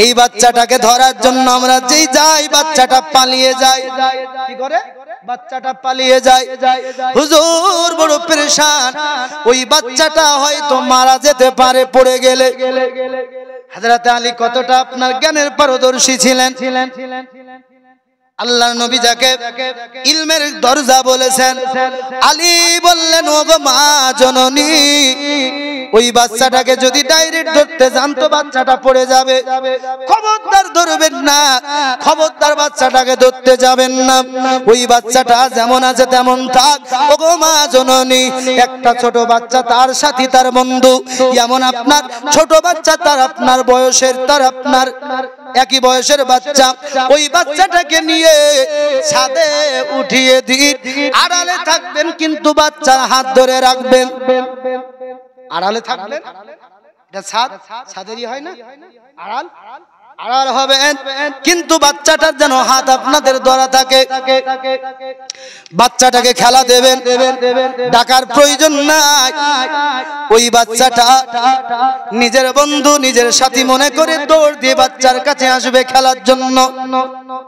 এই বাচ্চাটাকে ধরার জন্য আমরা যেই যাই বাচ্চাটা পালিয়ে যায়। কি করে? বাচ্চাটা পালিয়ে যায়। হুজুর বড় পেরেশান, ওই বাচ্চাটা হয়তো মারা যেতে পারে পড়ে গেলে। হযরত আলী কতটা আপনার জ্ঞানের পারদর্শী ছিলেন। আল্লাহর নবী যাকে ইলমের দরজা বলেছেন, আলী বললেন ওগো মা জননী ওই বাচ্চাটাকে যদি ডাইরেক্ট ধরতে যান তো বাচ্চাটা পড়ে যাবে, খবরদার ধরবেন না, খবরদার বাচ্চাটাকে ধরতে যাবেন না। ওই বাচ্চাটা যেমন আছে তেমন থাক। ওগো মা জননী, একটা ছোট বাচ্চা তার সাথী তার বন্ধু, যেমন আপনার ছোট বাচ্চা তার আপনার বয়সের, তার আপনার একই বয়সের বাচ্চা, ওই বাচ্চাটাকে নিয়ে ছাদে উঠিয়ে দিন, আড়ালে থাকবেন কিন্তু বাচ্চার হাত ধরে রাখবেন। আড়ালে থাকবেন, এটা ছাদ, ছাদেরই হয় না আড়াল, আড়াল হবেন কিন্তু বাচ্চাটার যেন হাত আপনাদের ধরা থাকে। বাচ্চাটাকে খেলা দেবেন, ডাকার প্রয়োজন নাই। ওই বাচ্চাটা নিজের বন্ধু নিজের সাথী মনে করে দৌড় দিয়ে বাচ্চার কাছে আসবে খেলার জন্য।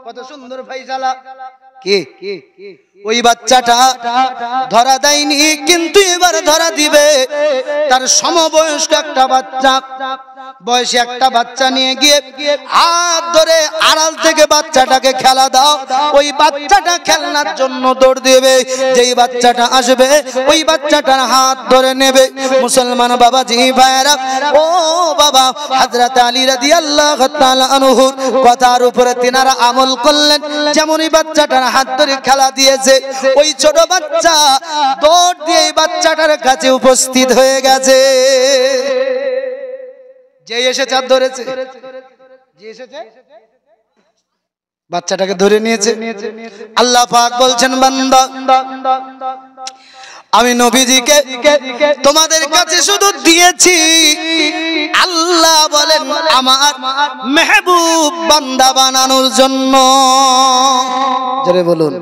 কত সুন্দর ফাইসালা। কি ওই বাচ্চাটা ধরা দেয়নি, কিন্তু এবার ধরা দিবে তার সমবয়স্ক একটা বাচ্চা। বয়সী একটা বাচ্চা নিয়ে গিয়ে হাত ধরে আড়াল থেকে বাচ্চাটাকে খেলা দাও। ওই বাচ্চাটা খেলনার জন্য দৌড় দেবে, যেই বাচ্চাটা আসবে ওই বাচ্চাটার হাত ধরে নেবে। মুসলমান বাবাজি ভাইরা, ও বাবা, হযরত আলী রাদিয়াল্লাহু তাআলা আনহুর কথার উপরে তিনারা আমল করলেন। যেমন এই বাচ্চাটার হাত ধরে খেলা দিয়েছে, ওই ছোট বাচ্চা দৌড় দিয়ে এই বাচ্চাটার কাছে উপস্থিত হয়ে গেছে। যে এসে চাঁদ ধরেছে, যে এসেছে বাচ্চাটাকে ধরে নিয়েছে। আল্লাহ পাক বলছেন, বান্দা আমি নবীজিকে তোমাদের কাছে শুধু দিয়েছি। আল্লাহ বলেন আমার মেহবুব বান্দা বানানোর জন্য। জোরে বলুন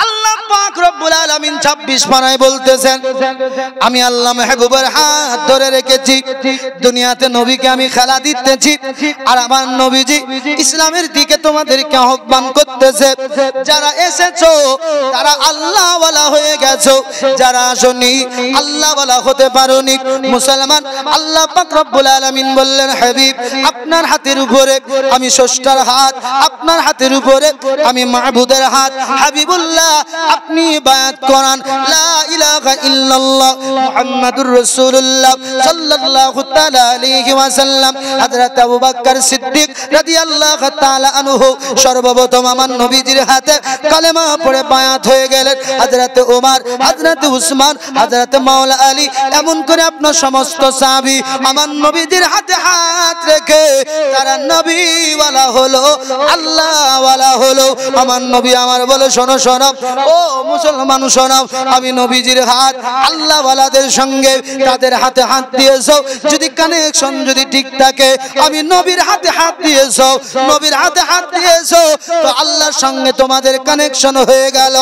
আল্লাহ পাক রব্বুল আলামিন 26 পারায় বলতেছেন, আমি আল্লাহ মেহবুবের হাত ধরে রেখেছি, দুনিয়াতে নবীকে আমি খেলা দিতেছি, আর আমার নবীজি ইসলামের দিকে তোমাদেরকে আহ্বান করতেছে। যারা এসেছো তারা আল্লাহ ওয়ালা হয়ে গেছো, যারা আসনি আল্লাহ ওয়ালা হতে পারোনি। মুসলমান, আল্লাহ পাক রব্বুল আলামিন বললেন, হাবিব আপনার হাতের উপরে আমি স্রষ্টার হাত, আপনার হাতের উপরে আমি মাবুদের হাত। হাবিবুল্লাহ আপনি বায়াত করান, লা ইলাহা ইল্লাল্লাহ মুহাম্মাদুর রাসূলুল্লাহ সাল্লাল্লাহু তাআলা আলাইহি ওয়াসাল্লাম। হযরত আবু বকর সিদ্দিক রাদিয়াল্লাহু তাআলা আনহু সর্বপ্রথম আমার নবীজির হাতে কালেমা পড়ে বায়াত হয়ে গেলেন। হযরত ওমর, হযরত উসমান, হযরত মাওলা আলী, এমন করে আপনার সমস্ত সাহাবী আমার নবীজির হাতে হাত রেখে তারা নবী ওয়ালা হলো, আল্লাহ ওয়ালা হলো। আমার নবী আমার বলে, শোনো শোনো ও মুসলমান শোনো, আমি নবীজির হাত আল্লাহ ওয়ালাদের সঙ্গে তাদের হাতে হাত দিয়েছো, যদি কানেকশন যদি ঠিক থাকে, আমি নবীর হাতে হাত দিয়েছো, নবীর হাতে হাত দিয়েছো, তো আল্লাহর সঙ্গে তোমাদের কানেকশন হয়ে গেল।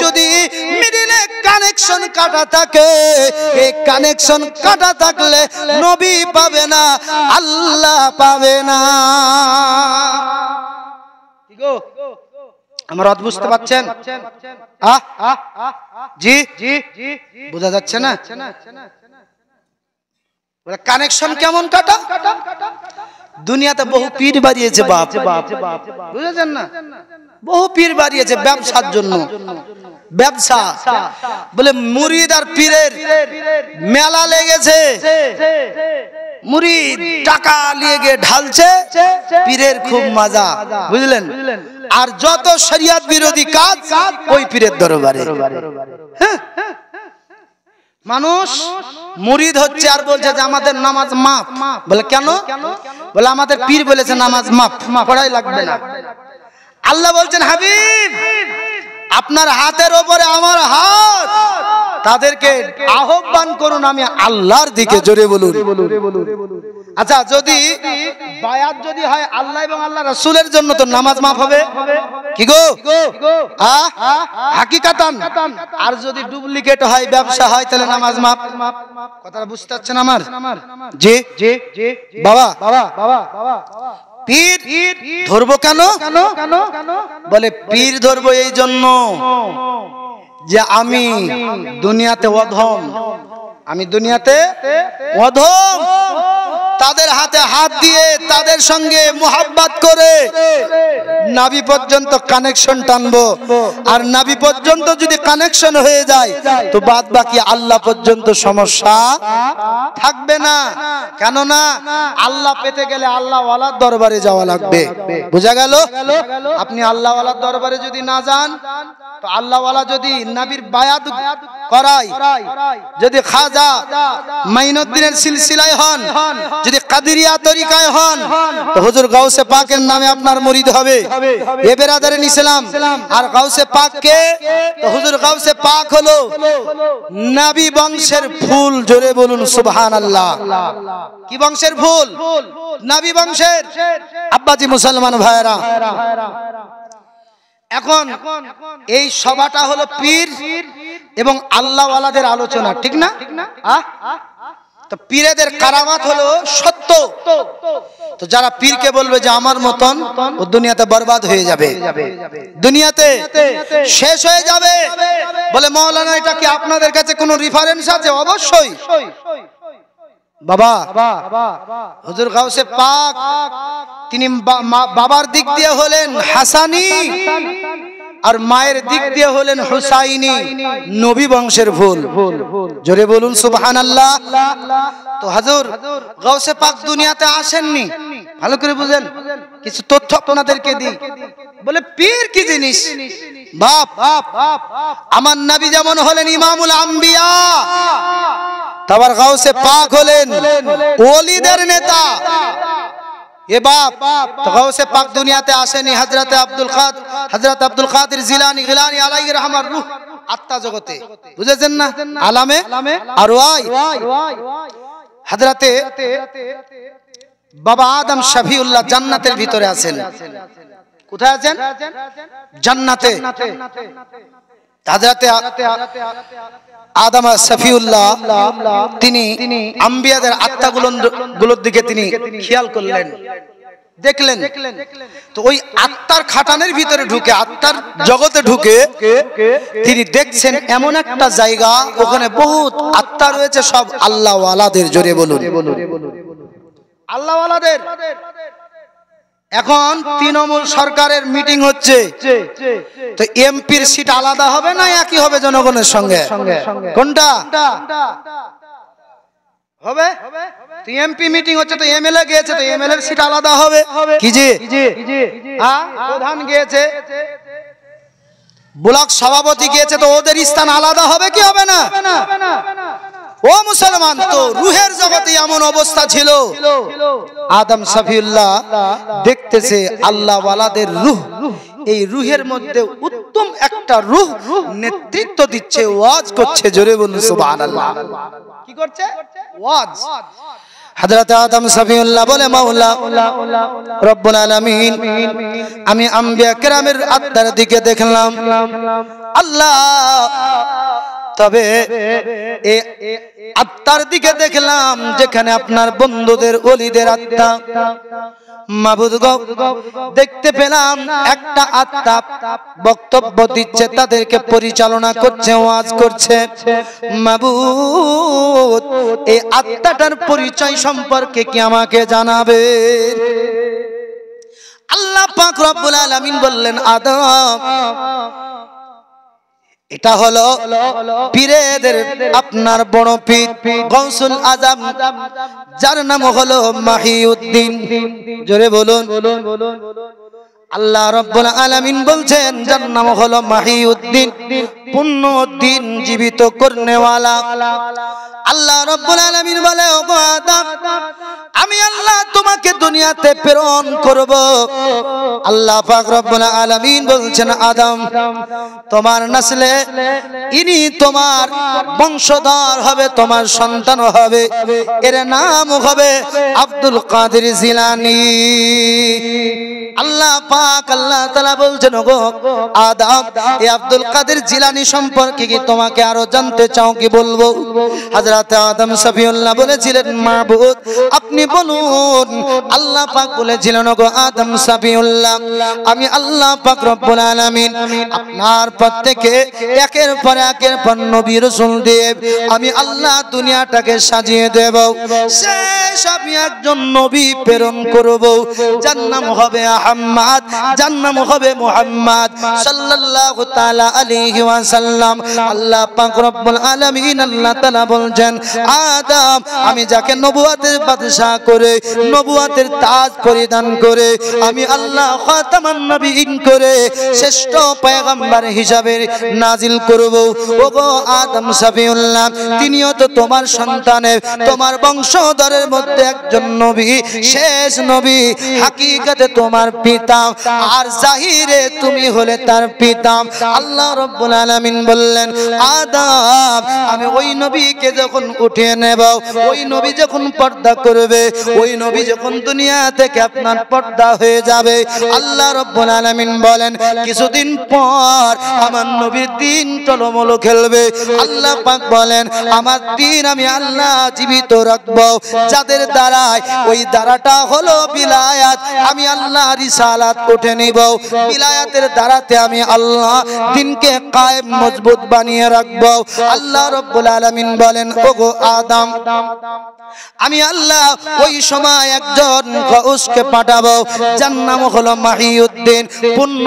যদি মিডিলে কানেকশন কাটা থাকে, এই কানেকশন কাটা থাকলে নবী পাবে না, আল্লাহ পাবে না। ঠিক গো? আমার অত বুঝতে পারছেন? জি বোঝা যাচ্ছে না? কানেকশন কেমন কাটা? দুনিয়াতে বহু পীর বাড়িয়েছে, বাপ বুঝেছেন না? বহু পীর বাড়িয়েছে ব্যবসার জন্য। ব্যবসা বলে মুরিদ আর পীরের মেলা লেগেছে, মুরিদ টাকা নিয়ে গিয়ে ঢালছে, পীরের খুব মজা, বুঝলেন? আর যত শরিয়ত বিরোধী কাজ ওই পীরের দরবারে। মানুষ মুরিদ হচ্ছে আর বলছে যে আমাদের নামাজ মাফ। বলে কেন? বলে আমাদের পীর বলেছে নামাজ মাফ, পড়াই লাগবে না। আল্লাহ বলছেন, হাবিব আপনার হাতের ওপরে আমার হাত, তাদেরকে আহ্বান করুন আমি আল্লাহর দিকে। জোরে বলুন। আচ্ছা, যদি বায়াত যদি হয় আল্লাহ এবং আল্লাহ রাসূলের জন্য, তো নামাজ মাফ হবে কি গো? হাকিকাতান। আর যদি ডুপ্লিকেট হয়, ব্যবসা হয়, তাহলে নামাজ মাফ। কথাটা বুঝতে পারছেন আমার? জি বাবা, পীর ধরবো কেন? বলে পীর ধরবো এই জন্য যে আমি দুনিয়াতে অধম, আমি দুনিয়াতে অধম। তাদের হাতে হাত দিয়ে তাদের সঙ্গে মুহাব্বত করে নাভি পর্যন্ত কানেকশন টানবো, আর নাভি পর্যন্ত যদি কানেকশন হয়ে যায় তো বাদ বাকি আল্লাহ পর্যন্ত সমস্যা থাকবে না। কেননা আল্লাহ পেতে গেলে আল্লাহ ওয়ালার দরবারে যাওয়া লাগবে। বুঝা গেল? আপনি আল্লাহ ওয়ালার দরবারে যদি না যান, তো আল্লাহ ওয়ালা যদি নবীর বায়াত করায়, যদি খাজা মাইনুদ্দিনের সিলসিলায় হন, যদি কাদেরিয়া তরিকায় হন, তো হুজুর গাউসে পাকের নামে আপনার মুরিদ হবে। এ বেরাদারিন ইসলাম। আর গাউসে পাক কে? তো হুজুর গাউসে পাক হলো নবী বংশের ফুল। জোরে বলুন সুবহানাল্লাহ। কি বংশের ফুল? নবী বংশের। আব্বাজি মুসলমান ভাইরা, এখন এই সভাটা হলো পীর এবং আল্লাহ ওয়ালাদের আলোচনা, ঠিক না? তো পীরেদের কারামাত হলো সত্য। তো যারা পীরকে বলবে যে আমার মতন, ও দুনিয়াতে বরবাদ হয়ে যাবে, দুনিয়াতে শেষ হয়ে যাবে। বলে মাওলানা এটা কি আপনাদের কাছে কোনো রেফারেন্স আছে? অবশ্যই। বাবা হুজুর গাউসে পাক তিনি বাবার দিক দিয়ে হলেন হাসানি আর মায়ের দিক দিয়ে হলেন হুসাইনি, নবী বংশের ফুল। জোরে বলুন সুবহানাল্লাহ। তো হুজুর গাউসে পাক দুনিয়াতে আসেননি, ভালো করে বুঝেন, কিছু তথ্য আপনাদেরকে দিই। বলে পীর কি জিনিস? বাপ আমার নবী যেমন হলেন ইমামুল আম্বিয়া, তারপর গাউসে পাক হলেন ওলিদের নেতা। এ বাপ তো গাউসে পাক দুনিয়াতে আসেনি হযরত আব্দুল কাদের জিলানী আলাইহি রাহমার রূহ আত্মা জগতে, বুঝেছেন না? আলামে আরওয়াহ হযরতে বাবা আদম শফিউল্লাহ জান্নাতের ভিতরে আছেন। কোথায় আছেন? জান্নাতে। হযরতে আদম শফিউল্লাহ তিনি আম্বিয়াদের আত্মাগুলোর দিকে তিনি খেয়াল করলেন, দেখলেন। তো ওই আত্মার খাটানের ভিতরে ঢুকে, আত্মার জগতে ঢুকে তিনি দেখছেন এমন একটা জায়গা, ওখানে বহুত আত্মা রয়েছে, সব আল্লাহ ওয়ালাদের। জোরে বলুন আল্লাহ ওয়ালাদের। এখন তৃণমূল সরকারের মিটিং হচ্ছে, তো এমপির সিট আলাদা হবে না একই হবে জনগণের সঙ্গে? কোনটা হবে? তো এমপি মিটিং হচ্ছে, তো এমএলএ গিয়েছে, তো এমএলএ এর সিট আলাদা হবে কি? জি প্রধান গিয়েছে, ব্লক সভাপতি গিয়েছে, তো ওদের স্থান আলাদা হবে কি হবে না? ও মুসলমান, তো রুহের জগতে এমন অবস্থা ছিল, আদম শফিউল্লাহ দেখতেছে আল্লাহ ওয়ালাদের রূহ, এই রুহের মধ্যে উত্তম একটা রূহ নেতৃত্ব দিচ্ছে, ওয়াজ করছে। জোরে বলুন সুবহানাল্লাহ। কি করছে? ওয়াজ। হযরত আদম শফিউল্লাহ বলে, মাওলা রব্বুল আলামিন, আমি আম্বিয়া কেরামের আত্মার দিকে দেখলাম আল্লাহ, তবে আত্মার দিকে দেখলাম যেখানে আপনার বন্ধুদের ওলিদের আত্মা। মাবুদ গো, দেখতে পেলাম একটা আত্মা বক্তব্য দিচ্ছে, তাদেরকে পরিচালনা করছে, ওয়াজ করছে। মাবুদ, এই আত্মাটার পরিচয় সম্পর্কে কি আমাকে জানাবে? আল্লাহ পাক রব্বুল আলামিন বললেন, আদম, এটা হলো পীরেদের আপনার বড় পীর গাউসুল আজম, যার নাম হলো মাহিউদ্দিন। জোরে বলুন। আল্লাহ রাব্বুল আলামিন বলছেন, যার নাম হলো মাহিউদ্দিন, পূর্ণ দিন জীবিত করনেওয়ালা। আল্লাহ রাব্বুল আলামিন বলে, ও আদম, আমি আল্লাহ তোমাকে দুনিয়াতে প্রেরণ করব। আল্লাহ পাক রব্বুল আলামিন বলছেন, আদম, তোমার নসলে ইনি তোমার বংশধর হবে, তোমার সন্তান হবে, এর নাম হবে আব্দুল কাদের জিলানী। আল্লাহ পাক আল্লাহ তাআলা বলছেন, ওগো আদম, এই আব্দুল কাদের জিলানী সম্পর্কে কি তোমাকে আরো জানতে চাও কি বলবো? হযরত আদম শফিউল্লাহ বলেছিলেন, মাবুদ আপনি বলুন। আল্লাহ পাক বলেছিলেন, ওগো আদম শফিউল্লাহ, আমি আল্লাহ পাক রব্বুল আলামিন আপনার পর থেকে একের পর নবী রাসূল দিয়ে আমি আল্লাহ দুনিয়াটাকে সাজিয়ে দেব। শেষ আমি একজন নবী প্রেরণ করব, যার নাম হবে আহমদ, যার নাম হবে মুহাম্মদ সাল্লাল্লাহু তাআলা আলাইহি ওয়াসাল্লাম। আল্লাহ পাক রব্বুল আলামিন আল্লাহ তাআলা বলছেন, আদম, আমি যাকে নবুয়তের বাদশা করে, নবুয়তের তাজ পরিধান করে, আমি আল্লাহ খাতামান নবীন করে শ্রেষ্ঠ পয়গম্বর হিসাবে নাজিল করব। ওগো আদম শফিউল্লাহ, তিনিও তো তোমার সন্তানের, তোমার বংশধরের মধ্যে একজন নবী, শেষ নবী। হাকিকতে তোমার পিতা, আর জাহিরে তুমি হলে তার পিতা। আল্লাহ রাব্বুল আলামিন বললেন, আদম, আমি ওই নবীকে যখন উঠিয়ে নেব, ওই নবী যখন পর্দা করবে, ওই নবী যখন দুনিয়া থেকে আপনার পর্দা হয়ে যাবে, আল্লাহ রাব্বুল আলামিন বলেন, কিছুদিন পর আমার নবীর দিন টলমলো খেলবে। আল্লাহ পাক বলেন, আমার দিন আমি আল্লাহ জীবিত রাখবো, যাদের যাদের দ্বারায়, ওই দ্বারাটা হলো বিলায়াত। আমি আল্লাহ রিসালাত উঠে নিব, বিলায়াতের দ্বারাতে আমি আল্লাহ দিনকে কায়েম মজবুত বানিয়ে রাখব। আল্লাহ রাব্বুল আলামিন বলেন, ওগো আদম, আমি আল্লাহ ওই সময় একজন গাউসকে পাঠাবো, যার নাম হলো মাহিউদ্দিন, পূর্ণ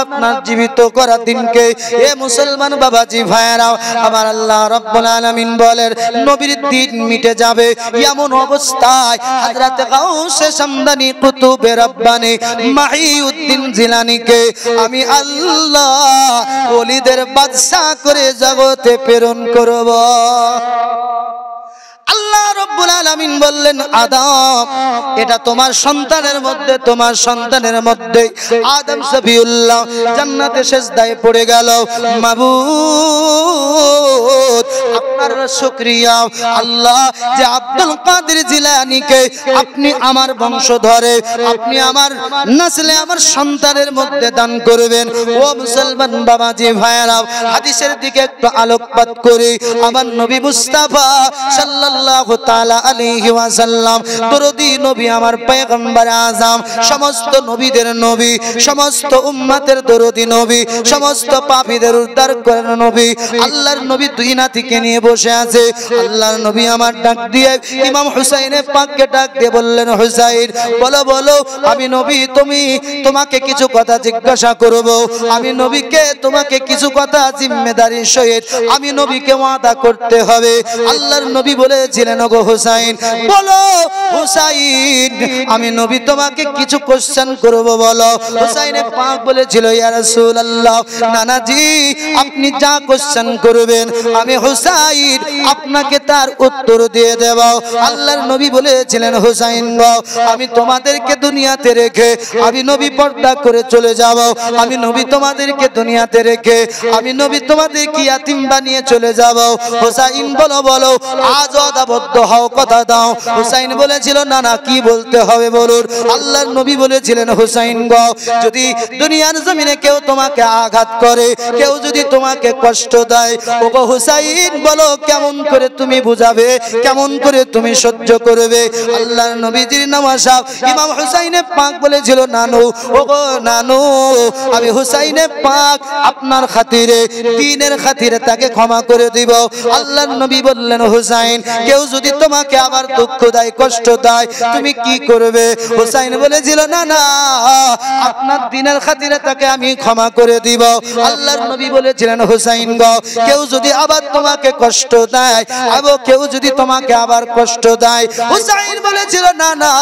আপনার জীবিত করা দিনকে। এ মুসলমান বাবাজি ভাইয়েরা, আমার আল্লাহ রাব্বুল আলামিন বলেন, নবীর দিন মিটে যাবে এমন অবস্থায় হযরত গাউসে সামদানি কুতুবে রব্বানি মাহিউদ্দিন জিলানীকে আমি আল্লাহ ওলিদের বাদশা করে জগতে প্রেরণ করব। আল্লাহ রাব্বুল আলামিন বললেন, আদম, এটা তোমার সন্তানের মধ্যে আদম সফিউল্লাহ জান্নাতে সিজদায় পড়ে গেল। মাবুদ, আপনার শুকরিয়া আল্লাহ যে আব্দুল কাদের জিলানীকে আপনি আমার বংশধরে, আপনি আমার নসলে, আমার সন্তানের মধ্যে দান করবেন। ও মুসলমান বাবাজি ভাইয়েরা, হাদিসের দিকে একটু আলোকপাত করি। আমার নবী মুস্তাফা সাল্লাল্লাহু তাআলা আলাইহি ওয়াসাল্লাম দরদি নবী, আমার পয়গম্বর আযম, সমস্ত নবীদের নবী, সমস্ত উম্মতের দরদি নবী, সমস্ত পাপীদের উদ্ধার করেন নবী। আল্লাহর নবী দুই নাতিকে নিয়ে বসে আছে। আল্লাহর নবী আমার ডাক দিয়ে ইমাম হুসাইনের পাককে ডাক দিয়ে বললেন, হুসাইন, বলো বলো, আমি নবী তোমাকে কিছু কথা জিজ্ঞাসা করব। আমি নবীকে তোমাকে কিছু কথা জিম্মেদারির সহিত আমি নবীকে ওয়াদা করতে হবে। আল্লাহর নবী বলেছিলেন, ওগো হুসাইন, বলো হুসাইন, আমি নবী তোমাকে কিছু কোশ্চেন করব, বলো। হুসাইনের পাক বলেছিল, ইয়া রাসূলুল্লাহ, নানাজি আপনি যা কোশ্চেন করবেন আমি হুসাইন আপনাকে তার উত্তর দিয়ে দেব। আল্লাহর নবী বলেছিলেন, হুসাইন গো, আমি তোমাদেরকে দুনিয়াতে রেখে আমি নবী পর্দা করে চলে যাব। আমি নবী তোমাদেরকে দুনিয়াতে রেখে আমি নবী তোমাদেরকে ইয়াতিম বানিয়ে চলে যাব। হুসাইন বলো বলো, আজ আদাবদ্ধ হও, কথা দাও। হুসাইন বলেছিল, না না, কি বলতে হবে বলুন। আল্লাহর নবী বলেছিলেন, হুসাইন গো, যদি দুনিয়ার জমিনে কেউ তোমাকে আঘাত করে, কেউ যদি তোমাকে কষ্ট দেয়, ওগো হুসাইন বলো, কেমন করে তুমি বুঝাবে, কেমন করে তুমি সহ্য করবে? আল্লাহর নবীজির নওয়াসা ইমাম হুসাইনে পাক বলেছিল, নানু, ওগো নানু, আমি হুসাইনে পাক আপনার খাতিরে, দ্বীনের খাতিরে তাকে ক্ষমা করে দিব। আল্লাহর নবী বললেন, হুসাইন, কেউ যদি তোমাকে আবার দুঃখ দেয়, কষ্ট দেয়, তুমি কি করবে? হুসাইন বলেছিল, না না, আপনার দ্বীনের খাতিরে তাকে আমি ক্ষমা করে দিব। আল্লাহর নবী বলেছিলেন, হুসাইন গো, কেউ যদি আবার তোমাকে কষ্ট দেয়, কেউ যদি তোমাকে আবার কষ্ট দেয়, হুসাইন বলেছিল, না না,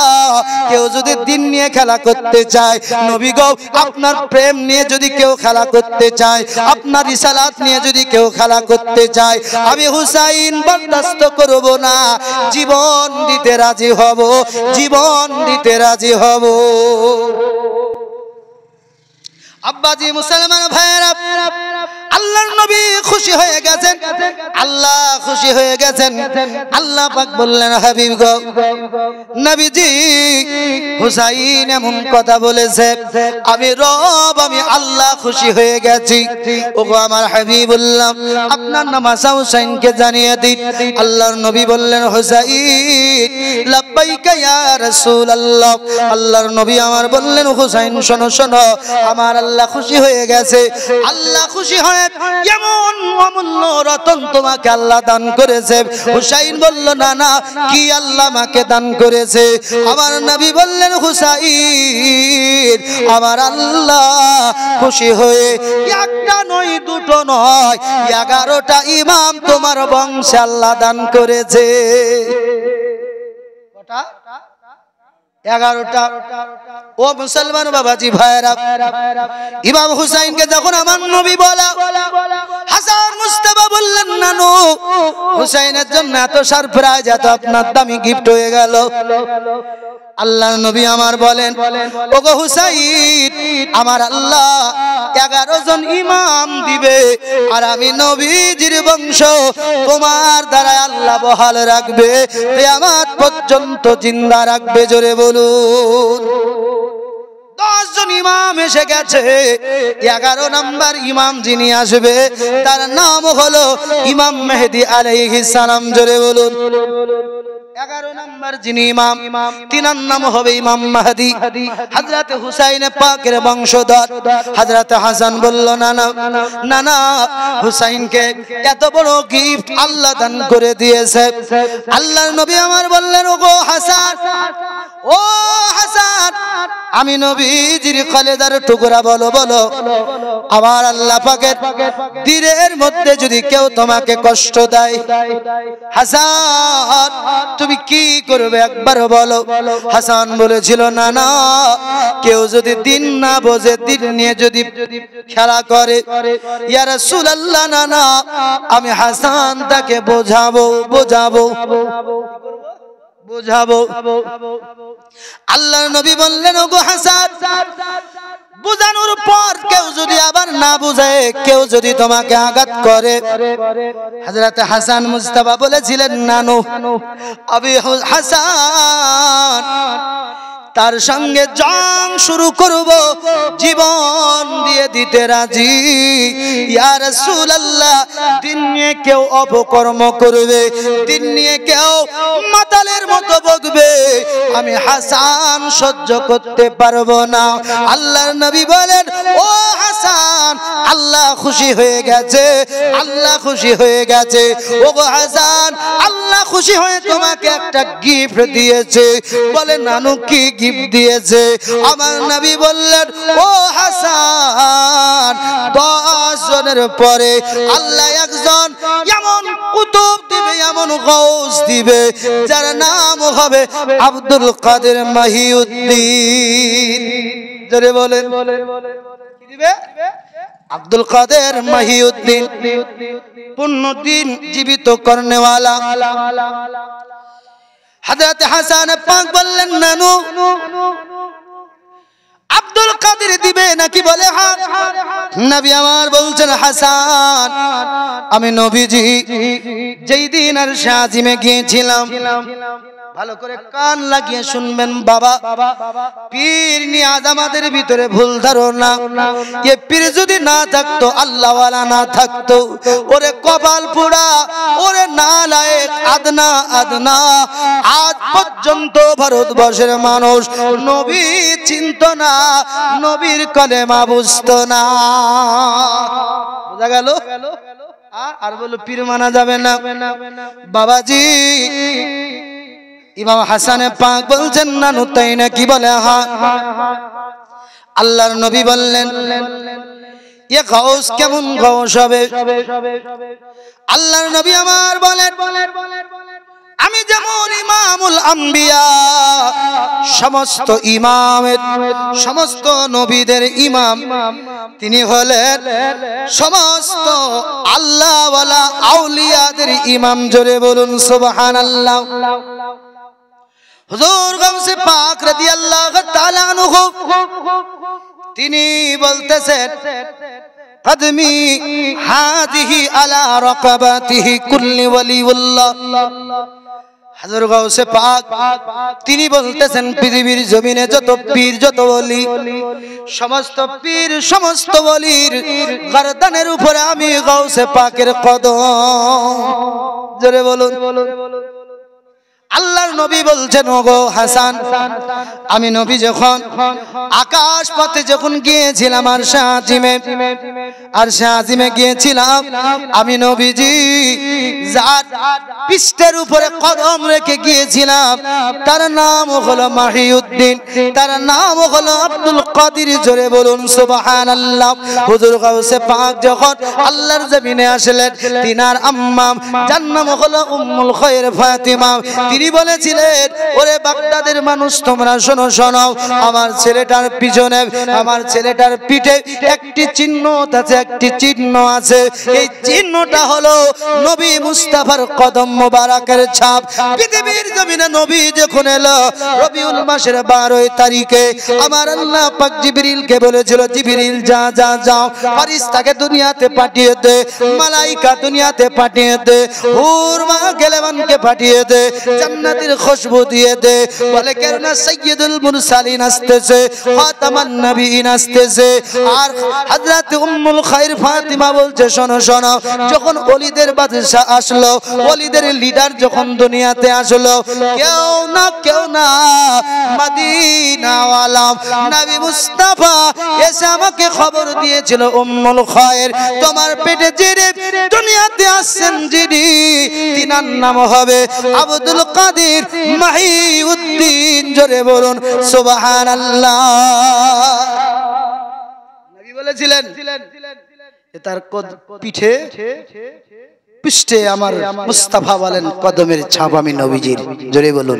কেউ যদি দ্বীন নিয়ে খেলা করতে চায়, নবী গো, আপনার প্রেম নিয়ে যদি কেউ খেলা করতে চায়, আপনার রিসালাত নিয়ে যদি কেউ খেলা করতে চায়, আমি হুসাইন বরদাস্ত করব না, জীবন দিতে রাজি হব, জীবন দিতে রাজি হব। আব্বাজি মুসলমান ভাইয়েরা, আল্লাহর নবী খুশি হয়ে গেছেন, আল্লাহ খুশি হয়ে গেছেন। আল্লাহ পাক বললেন, হাবিব গো, নবীজি হুসাইন এমন কথা বলেছে, আমি রব, আমি আল্লাহ খুশি হয়ে গেছি। ওগো আমার হাবিবুল্লাহ, আপনার নাম হুসাইনকে জানিয়ে দিন। আল্লাহর নবী বললেন, হুসাইন লাব্বাইকা ইয়া রাসূলুল্লাহ। আল্লাহর নবী আমার বললেন, হুসাইন শোনো শোনো, আমার আল্লাহ খুশি হয়ে গেছে। আল্লাহ খুশি হয়ে এমন অমূল্য রতন তোমাকে আল্লাহ দান করেছে। হুসাইন বলল, না না, কি আল্লাহ আমাকে দান করেছে? আমার নবী বললেন, হুসাইন, আমার আল্লাহ খুশি হয়ে একটা নয়, দুটো নয়, 11টা ইমাম তোমার বংশে আল্লাহ দান করেছে। কটা? 11টা। ও মুসলমান বাবাজি ভাইরা, ইমাম হুসাইনকে যখন আমার নবী বলা, হাসান মুস্তাফা বললেন, নানু, হুসাইনের জন্য এত সারপ্রাইজ, এত আপনার দামি গিফট হয়ে গেল। আল্লাহর নবী আমার বলেন, ওগো হুসাইন, আমার আল্লাহ 11 জন ইমাম দিবে, আর আমি নবীজির বংশ তোমার দ্বারা আল্লাহ বহাল রাখবে, কিয়ামত পর্যন্ত জিন্দা রাখবে। জোরে বলুন। 10 জন ইমাম এসে গেছে। 11 নম্বর ইমাম যিনি আসবে তার নাম হলো ইমাম মেহেদী আলাইহিস সালাম। জোরে বলুন। 11 নম্বর যিনি ইমাম তিনার নাম হবে ইমাম মাহদী। হযরত হুসাইন পাকের বংশধর হযরত হাসান বলল, না না না না, হুসাইনকে এত বড় গিফট আল্লাহ দান করে দিয়েছে। আল্লাহর নবী আমার বললেন, ওগো হাসান, ও হাসান, আমি নবীজির কলেজার টুকরা, বলো বলো, আমার আল্লাহ পাকের দিনের মধ্যে যদি কেউ তোমাকে কষ্ট দেয়, হাসান তুমি কি করবে একবার বলো। হাসান বলেছিল, না না, কেউ যদি দিন না বোঝে, দিন নিয়ে যদি খেলা করে, ইয়া রাসূলুল্লাহ, না না, আমি হাসান তাকে বোঝাবো বোঝাবো বোঝাবো। আল্লাহর নবী বললেন, ওগো হাসান, বুঝানোর পর কেউ যদি আবার না বুঝে, কেউ যদি তোমাকে আঘাত করে, হযরত হাসান মুস্তাফা বলেছিলেন, নানু আমি হাসান তার সঙ্গে জং শুরু করব, জীবন দিয়ে দিতে রাজি। ইয়া রাসূলুল্লাহ, দিন নিয়ে কেউ অপকর্ম করবে, দিন নিয়ে কেউ মাতালের মতো বকবে, আমি হাসান সহ্য করতে পারবো না। আল্লাহর নবী বলেন, ও হাসান, আল্লাহ খুশি হয়ে গেছে, আল্লাহ খুশি হয়ে গেছে। ওগো হাসান, আল্লাহ খুশি হয়ে তোমাকে একটা গিফট দিয়েছে। বলে, নানু কি গিফট দিয়েছে? আমার নবী বললেন, ও হাসান, 10 জনের পরে আল্লাহ একজন এমন কুতুব দিবে, এমন গাউস দিবে, যার নাম হবে আব্দুল কাদের মহিউদ্দিন। জোরে বলেন, কি দিবে? আব্দুল কাদের মহিউদ্দিন, পূর্ণ দিন জীবিত করনে ওয়ালা। হযরত হাসান পাক বললেন, নানু আব্দুল কাদের দিবে নাকি? বলে হ্যাঁ। নবী আমার বলছেন, হাসান, আমি নবীজি যেই দিন আর শাহজিমে গিয়েছিলাম, ভালো করে কান লাগিয়ে শুনবেন বাবা, পীর নিয়াজ আমাদের ভিতরে ভুল ধারণা, এ পীর যদি না থাকতো, আল্লাহওয়ালা না থাকতো, ওরে কপাল পোড়া, ওরে নালায়েক, আদনা আদনা, আজ পর্যন্ত ভারতবর্ষের মানুষ নবী চিনত না, নবীর কলেমা বুঝতো না। বোঝা গেল? আর বলো পীর মানা যাবে না। বাবাজি ইমাম হাসান পাক বলছেন, নানু তাই নাকি? বলে হ্যাঁ। আল্লাহর নবী বললেন, এ গাউস কেমন গাউস হবে? আল্লাহর নবী আমার বলেন, আমি যেমন ইমামুল আম্বিয়া, সমস্ত ইমামের, সমস্ত নবীদের ইমাম, তিনি হলেন সমস্ত আল্লাহওয়ালা আউলিয়াদের ইমাম। জোরে বলুন সুবহানাল্লাহ। হুজুর গাউসে পাক রাদিয়াল্লাহু তাআলা আনহু তিনি বলতেছেন, কদমি হাদিহি আলা রাকাবাতিহি কুল্লি ওয়ালিউল্লাহ। হুজুর গাউসে পাক তিনি বলতেছেন, পৃথিবীর জমিনে যত পীর, যত ওলি, সমস্ত পীর, সমস্ত ওলির গর্দানের উপরে আমি গাউসে পাকের কদম। জোরে বলুন। আল্লাহর নবী বলছেন, ওগো হাসান, আমি নবী যখন আকাশ পথে যখন গিয়েছিলাম আর শাহজিমে গিয়েছিলাম, আমি নবীজি যার পৃষ্ঠের উপরে কদম রেখে গিয়েছিলাম, তার নাম হলো মহিউদ্দিন, তার নাম হলো আব্দুল কাদের। জোরে বলুন সুবহানাল্লাহ। হুজুর গাউসে পাক যখন আল্লাহর জমিনে আসলেন, তিনার আম্মা যার নাম হলো উম্মুল খায়র ফাতিমা, তিনি বলেছিলেন, ওরে বাগদাদের মানুষ, তোমরা শোনো শোনো, আমার ছেলেটার পিছনে, আমার ছেলেটার পিঠে একটি চিহ্ন আছে, একটি চিহ্ন আছে। এই চিহ্নটা হলো নবী মুস্তাফার কদম মোবারকের ছাপ। পৃথিবীর জমিনে নবী যখন এলো রবিউল মাসের 12 তারিখে, আমার আল্লাহ পাক জিবরিলকে বলেছিল, জিবরিল যা যা যাও, ফেরেশতাকে দুনিয়াতে পাঠিয়ে দে, মালাইকা দুনিয়াতে পাঠিয়ে দে, হুর মা গেলেবানকে পাঠিয়ে দে, জান্নাতের খুশবু দিয়ে দে। বলে কেন সাইয়্যিদুল মুরসালিন আসতেছে, খাতামান নবীন আসতেছে। আর হযরত উম্মুল খায়র ফাতিমা বলছে শোনো শোনো, যখন ওলিদের বাদশা আসলো, ওলিদের লিডার যখন দুনিয়াতে আসলো, কেউ না মদিনা ওয়ালা নবী মুস্তাফা এসে আমাকে খবর দিয়েছিল, উম্মুল খায়র তোমার পেটে যিনি দুনিয়াতে আসছেন, যিনি তিনার নাম হবে আব্দুল কাদের মাহিউদ্দিন। জোরে বলুন সুবহানাল্লাহ। নবী বলেছিলেন তার পিঠে পৃষ্ঠে আমার মুস্তাফা বলেন কদমের ছাপ আমি নবীজির। জোরে বলুন।